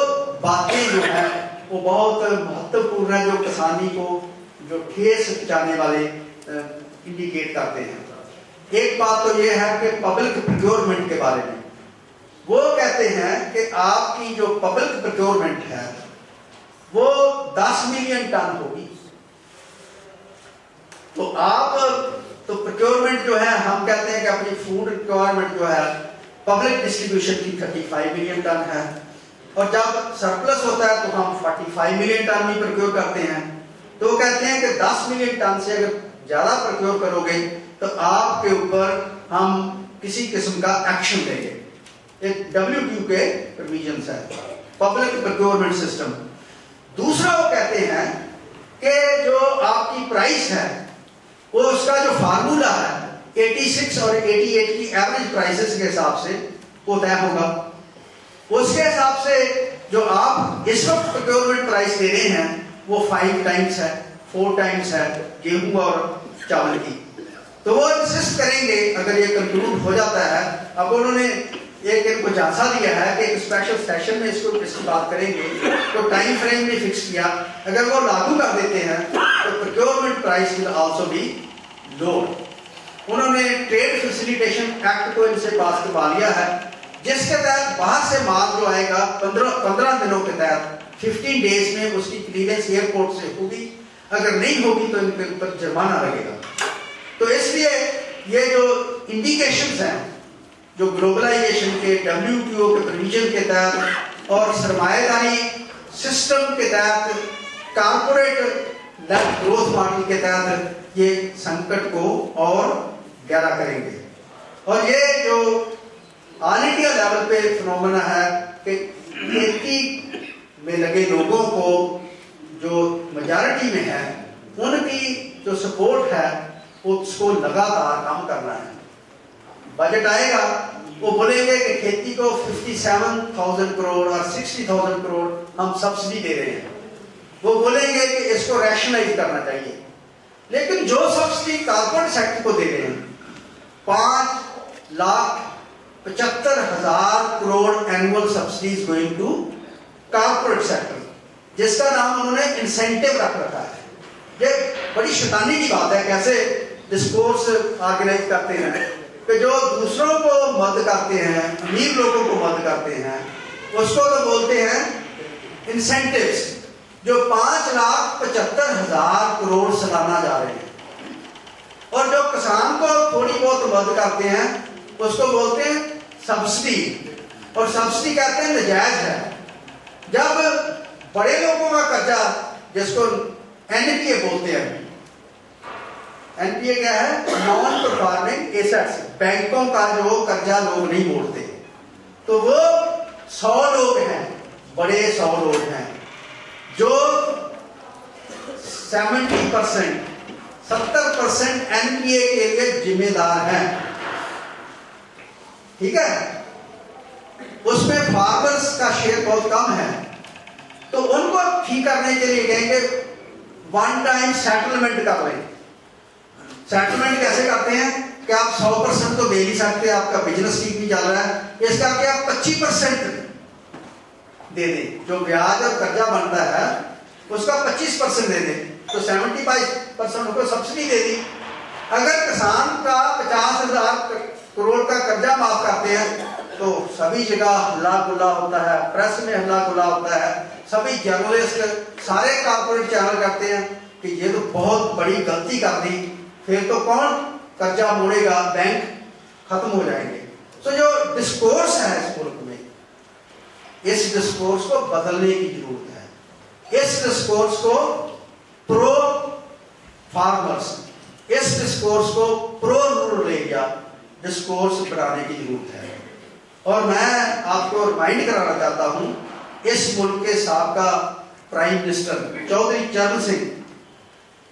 बातें जो है वो बहुत महत्वपूर्ण है, जो किसानी को जो ठेस पहुंचाने वाले इंडिकेट करते हैं। एक बात तो ये है कि पब्लिक प्रोक्योरमेंट के बारे में वो कहते हैं कि आपकी जो पब्लिक प्रोक्योरमेंट है वो 10 मिलियन टन होगी। तो आप तो प्रोक्योरमेंट जो है हम कहते हैं कि अपनी फूड रिक्वायरमेंट जो है पब्लिक डिस्ट्रीब्यूशन की 35 मिलियन टन है, और जब सरप्लस होता है तो हम 45 मिलियन टन भी प्रोक्योर करते हैं। तो वो कहते हैं कि 10 मिलियन टन से अगर ज्यादा प्रोक्योर करोगे तो आपके ऊपर हम किसी किस्म का एक्शन लेंगे। एक WTO के प्रोविजंस है, पब्लिक प्रोक्योरमेंट सिस्टम। दूसरा वो कहते हैं कि जो आपकी प्राइस है वो उसका जो फार्मूला है 86 और 88 की एवरेज प्राइसेस के हिसाब से वो तय होगा। उसके हिसाब से जो आप इस वक्त प्रोक्योरमेंट प्राइस दे रहे हैं वो 5 टाइम्स है, 4 टाइम्स है गेहूं और चावल की। तो वो इंसिस्ट करेंगे अगर ये कंक्लूड हो जाता है। अब उन्होंने एक इनको झांसा दिया है कि एक स्पेशल सेशन में इसकी बात करेंगे, तो टाइम फ्रेम भी फिक्स किया। अगर वो लागू कर देते हैं तो procurement price will also be low. उन्होंने ट्रेड फैसिलिटेशन एक्ट को इनसे पास करवा लिया है, जिसके तहत बाहर से माल जो आएगा 15 दिनों के तहत 15 डेज में उसकी क्लियरेंस एयरपोर्ट से होगी। अगर नहीं होगी तो इनके ऊपर जुर्माना लगेगा। तो इसलिए ये जो इंडिकेशंस हैं जो ग्लोबलाइजेशन के, WTO के प्रोविजन के तहत और सरमायादारी सिस्टम के तहत, कारपोरेट लेफ्ट ग्रोथ मॉडल के तहत ये संकट को और गहरा करेंगे। और ये जो ऑल इंडिया लेवल पे फिनोमेना है कि खेती में लगे लोगों को जो मेजॉरिटी में है उनकी जो सपोर्ट है उसको लगातार काम करना है। बजट आएगा वो बोलेंगे कि खेती को 57,000 करोड़ और 60,000 करोड़ हम सब्सिडी दे रहे हैं। वो बोलेंगे कि इसको रैशनलाइज करना चाहिए। लेकिन जो सब्सिडी कारपोरेट सेक्टर को दे रहे हैं 5,75,000 crore annual subsidies going to corporate sector, जिसका नाम उन्होंने इंसेंटिव रख रखा है। ये बड़ी शैतानी की बात है। कैसे डिस्कोर्स ऑर्गेनाइज करते हैं कि जो दूसरों को मदद करते हैं, अमीर लोगों को मदद करते हैं, उसको तो बोलते हैं इंसेंटिव्स, जो 5,75,000 करोड़ सालाना जा रहे हैं। और जो किसान को थोड़ी बहुत मदद करते हैं उसको बोलते हैं सब्सिडी, और सब्सिडी कहते हैं नजायज है। जब बड़े लोगों का कर्जा, जिसको एनपीए बोलते हैं, एनपीए क्या है? नॉन परफॉर्मिंग एसेट्स, बैंकों का जो कर्जा लोग नहीं मोड़ते, तो वो 100 लोग हैं, बड़े 100 लोग हैं जो 70% एनपीए के लिए जिम्मेदार हैं। ठीक है, उसमें फार्मर्स का शेयर बहुत कम है, तो उनको ठीक करने के लिए कहेंगे वन टाइम सेटलमेंट कर लें। सेटलमेंट कैसे करते हैं कि आप 100% तो दे नहीं सकते, आपका बिजनेस ठीक नहीं चल रहा है, इस करके आप 25% दे दें। जो ब्याज और कर्जा बनता है उसका 25% दे दें, तो 75% को सब्सिडी दे दी। अगर किसान का 50,000 करोड़ का कर्जा माफ करते हैं तो सभी जगह हल्ला गुल्ला होता है, प्रेस में हल्ला गुल्ला होता है, सभी जर्नलिस्ट, सारे कारपोरेट चैनल करते हैं कि ये तो बहुत बड़ी गलती कर दी, फिर तो कौन कर्जा मोड़ेगा, बैंक खत्म हो जाएंगे। तो जो डिस्कोर्स है इस मुल्क में, इस डिस्कोर्स को बदलने की जरूरत है। इस डिस्कोर्स को प्रो फार्मर्स, इस डिस्कोर्स को प्रो रूरल एरिया डिस्कोर्स बनाने की जरूरत है। और मैं आपको रिमाइंड कराना चाहता हूं, इस मुल्क के साबका प्राइम मिनिस्टर चौधरी चरण सिंह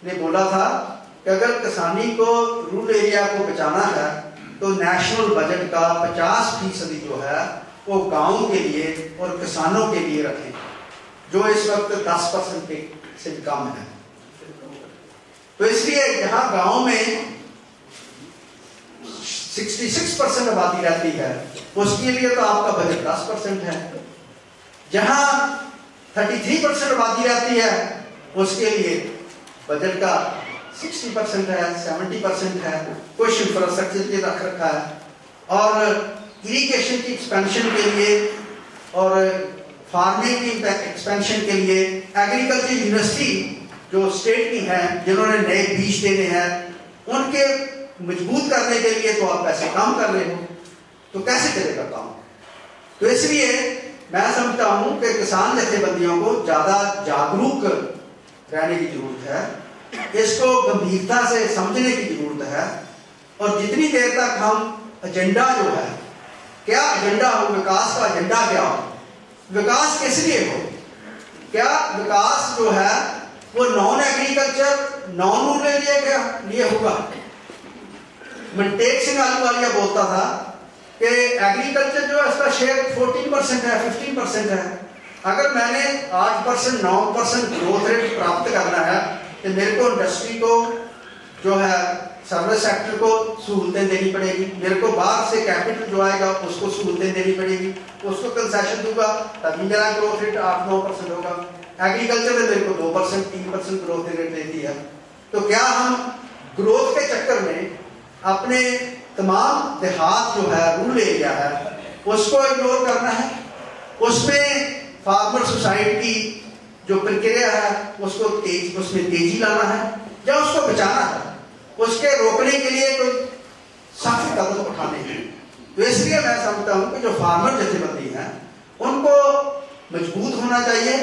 ने बोला था कि अगर किसानी को, रूरल एरिया को बचाना है तो नेशनल बजट का 50% जो है वो गांव के लिए और किसानों के लिए रखें, जो इस वक्त 10% से कम है। तो इसलिए जहां गांव में 66% आबादी रहती है उसके लिए तो आपका बजट 10% है। जहां 33% आबादी रहती है उसके लिए बजट का 60% है, 70% है। कुछ इंफ्रास्ट्रक्चर के रख रखा है, और इरिगेशन की एक्सपेंशन के लिए और फार्मिंग की एक्सपेंशन के लिए एग्रीकल्चर यूनिवर्सिटी जो स्टेट की हैं, जिन्होंने नए बीज देने हैं, उनके मजबूत करने के लिए तो आप पैसे काम कर रहे हो, तो कैसे चलेगा काम? तो इसलिए मैं समझता हूं कि किसान जथेबंदियों को ज्यादा जागरूक रहने की जरूरत है, इसको गंभीरता से समझने की जरूरत है। और जितनी देर तक हम एजेंडा जो है, क्या एजेंडा हो, विकास का एजेंडा क्या हो, विकास किस लिए हो, क्या विकास जो है वो non agriculture, non rural area के लिए होगा? मनटेक सिंह आलूवालिया बोलता था कि एग्रीकल्चर जो है इसका शेयर 14% है, 15% है। अगर मैंने 8% 9% ग्रोथ रेट प्राप्त करना है तो मेरे को इंडस्ट्री को जो है सर्विस सेक्टर को सहूलतें देनी पड़ेगी, मेरे को बाहर से कैपिटल जो आएगा उसको सहूलतें देनी पड़ेगी, उसको कंसेशन दूंगा तभी मेरा ग्रोथ रेट 8-9% होगा। एग्रीकल्चर में मेरे को 2% 3% ग्रोथ रेट देती है। तो क्या हम ग्रोथ के चक्कर में अपने तमाम देहात जो है रूरल एरिया है उसको इग्नोर करना है, उसमें फार्मर सोसाइटी जो प्रक्रिया है उसमें तेजी लाना है या उसको बचाना है, उसके रोकने के लिए कोई सख्त कदम उठाने हैं। तो इसलिए मैं समझता हूं कि जो फार्मर जथेबंदी हैं उनको मजबूत होना चाहिए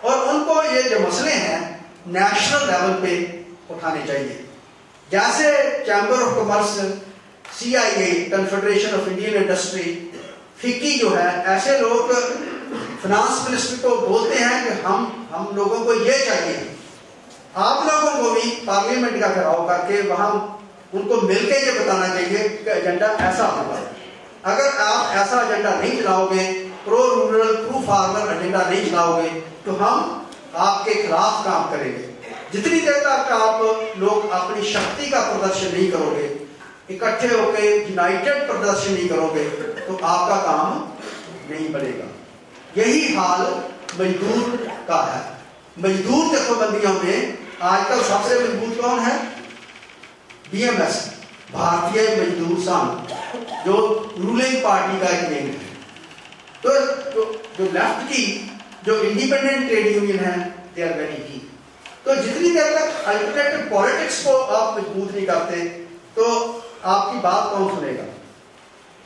और उनको ये जो मसले हैं नेशनल लेवल पे उठाने चाहिए। जैसे chamber of commerce, CIA confederation of Indian industry, FICCI जो है, ऐसे लोग फाइनेंस मिनिस्टर को बोलते हैं कि हम लोगों को ये चाहिए, आप लोगों को भी पार्लियामेंट का घेराव करके वहां उनको मिलकर ये बताना चाहिए कि एजेंडा ऐसा होगा। अगर आप ऐसा एजेंडा नहीं चलाओगे, pro rural pro farmer agenda नहीं चलाओगे तो हम आपके खिलाफ काम करेंगे। जितनी देर तक आप लोग अपनी शक्ति का प्रदर्शन नहीं करोगे, इकट्ठे होकर यूनाइटेड प्रदर्शन नहीं करोगे तो आपका काम नहीं बढ़ेगा। यही हाल मजदूर का है। मजदूर जथेबंदियों में आजकल सबसे मजबूत कौन है? BMS, भारतीय मजदूर संघ, जो रूलिंग पार्टी का एक विंग है। तो जो लेफ्ट की जो इंडिपेंडेंट ट्रेड यूनियन है दे आर वेरी वीक। तो जितनी देर तक अल्टरनेटिव पॉलिटिक्स को आप मजबूत नहीं करते तो आपकी बात कौन सुनेगा?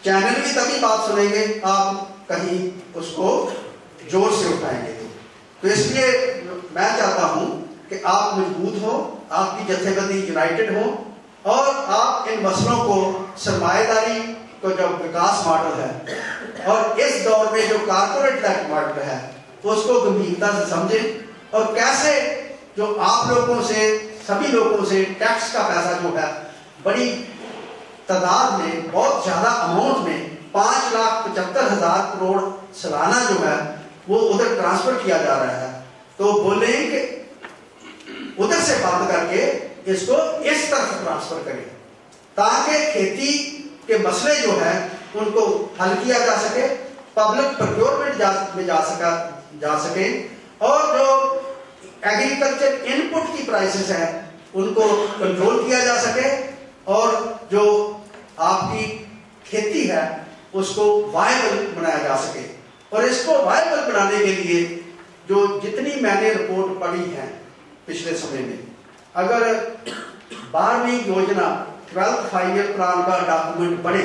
चैनल भी तभी बात सुनेंगे आप कहीं उसको जोर से उठाएंगे। तो इसलिए मैं चाहता हूं कि आप मजबूत हो, आपकी जथेबंदी यूनाइटेड हो और आप इन मसलों को सरमाएदारी को जो विकास मॉडल है और इस दौर में जो कारपोरेट लेड मॉडल है उसको गंभीरता से समझें और कैसे जो आप लोगों से सभी लोगों से टैक्स का पैसा जो है बड़ी तादाद में, बहुत ज्यादा अमाउंट में 5,75,000 करोड़ सालाना जो है वो उधर ट्रांसफर किया जा रहा है। तो बोले कि उधर से बंद करके इसको इस तरफ ट्रांसफर करें ताकि खेती के मसले जो है उनको हल किया जा सके, पब्लिक प्रोक्योरमेंट में जा सके और जो एग्रीकल्चर इनपुट की प्राइसेस हैं उनको कंट्रोल किया जा सके और जो आपकी खेती है उसको वायबल बनाया जा सके। और इसको वायबल बनाने के लिए जो जितनी मैंने रिपोर्ट पढ़ी है पिछले समय में, अगर 12वीं योजना 12th 5-year प्लान का डॉक्यूमेंट पढ़े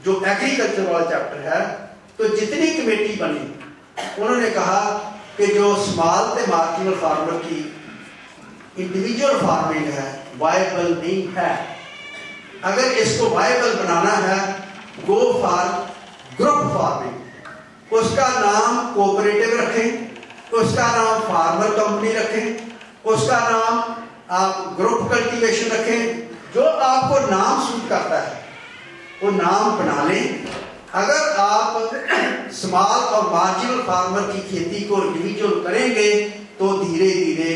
जो एग्रीकल्चर वाला चैप्टर है, तो जितनी कमेटी बनी उन्होंने कहा कि जो स्मॉल से मार्जिनल फार्मर की इंडिविजुअल फार्मिंग है वायबल नहीं है। अगर इसको वायबल बनाना है गो फॉर ग्रुप फार्मिंग, उसका नाम कोऑपरेटिव रखें, उसका नाम फार्मर कंपनी रखें, उसका नाम आप ग्रुप कल्टीवेशन रखें, जो आपको नाम सूट करता है वो नाम बना लें। अगर आप स्मॉल और मार्जिनल फार्मर की खेती को इंडिविजुअल करेंगे तो धीरे धीरे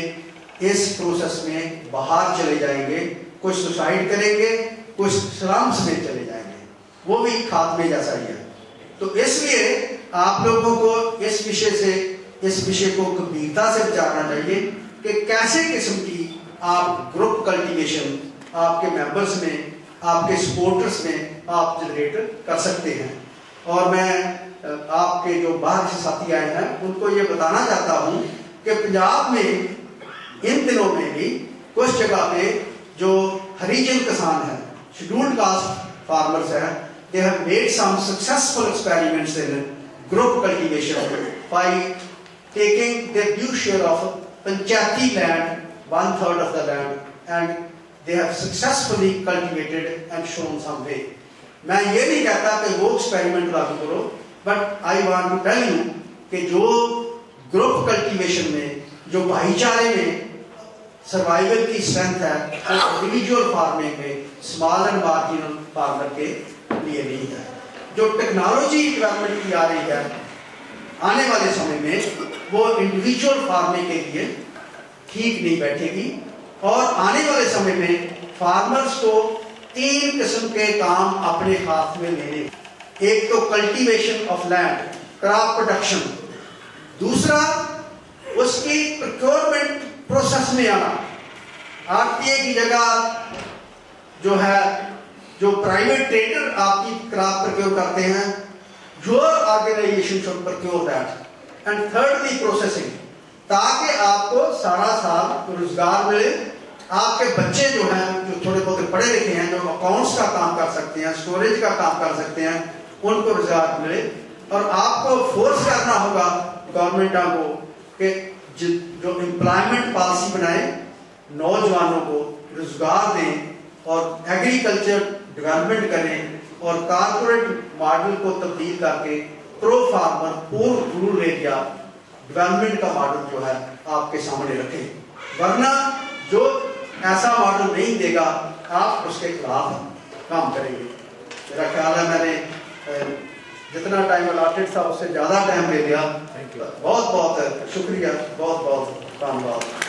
इस प्रोसेस में बाहर चले जाएंगे, कुछ सुसाइड करेंगे, कुछ स्लम्स में चले जाएंगे, वो भी खात्मे जैसा ही है। तो इसलिए आप लोगों को इस विषय को गंभीरता से विचारना चाहिए कि कैसे किस्म की आप ग्रुप कल्टीवेशन आपके मेंबर्स में, आपके सपोर्टर्स में आप जनरेट कर सकते हैं। और मैं आपके जो बाहर से साथी आए हैं उनको ये बताना चाहता हूं कि पंजाब में इन दिनों में भी कुछ जगह पे जो हरिजन किसान हैं, शेड्यूल्ड कास्ट फार्मर्स हैं, they have made some successful experiments in group cultivation by taking their due share of panchayati land, 1/3 of the land, and they have successfully cultivated and shown some way. मैं ये नहीं कहता कि वो एक्सपेरिमेंट लागू करो, but I want to tell you कि जो ग्रुप कल्टीवेशन में, जो भाईचारे में सर्वाइवल की स्ट्रेंथ है, वो इंडिविजुअल फार्मिंग में स्मॉल एंड मार्जिनल फार्मर के लिए नहीं है। जो टेक्नोलॉजी डेवलपमेंट की आ रही है, आने वाले समय में वो इंडिविजुअल फार्मिंग के लिए ठीक नहीं बैठेगी। और आने वाले समय में फार्मर्स को 3 किस्म के काम अपने हाथ में लेने, एक तो cultivation of land, crop production, दूसरा उसकी प्रोक्योरमेंट प्रोसेस में आना। आरटीए की जगह जो है, जो प्राइवेट ट्रेडर आपकी क्रॉप प्रोक्योर करते हैं, your organisation should procure that. And thirdly processing, ताकि आपको सारा साल रोजगार मिले। आपके बच्चे जो हैं, जो थोड़े बहुत पढ़े लिखे हैं, जो अकाउंट्स का काम कर सकते हैं, स्टोरेज का काम कर सकते हैं, उनको रोजगार मिले। और आपको फोर्स करना होगा गवर्नमेंटों को कि जो एम्प्लॉयमेंट पॉलिसी बनाए, नौजवानों को रोजगार दें और एग्रीकल्चर डेवलपमेंट करें और कारपोरेट मॉडल को तब्दील करके प्रो फार्मर पूर्ण रूरल एरिया डेवलपमेंट का मॉडल जो है आपके सामने रखें। वरना जो ऐसा मॉडल नहीं देगा, आप उसके खिलाफ काम करेंगे। मेरा ख्याल है मैंने जितना टाइम अलॉटेड था उससे ज़्यादा टाइम ले लिया। बहुत बहुत शुक्रिया, बहुत बहुत धन्यवाद।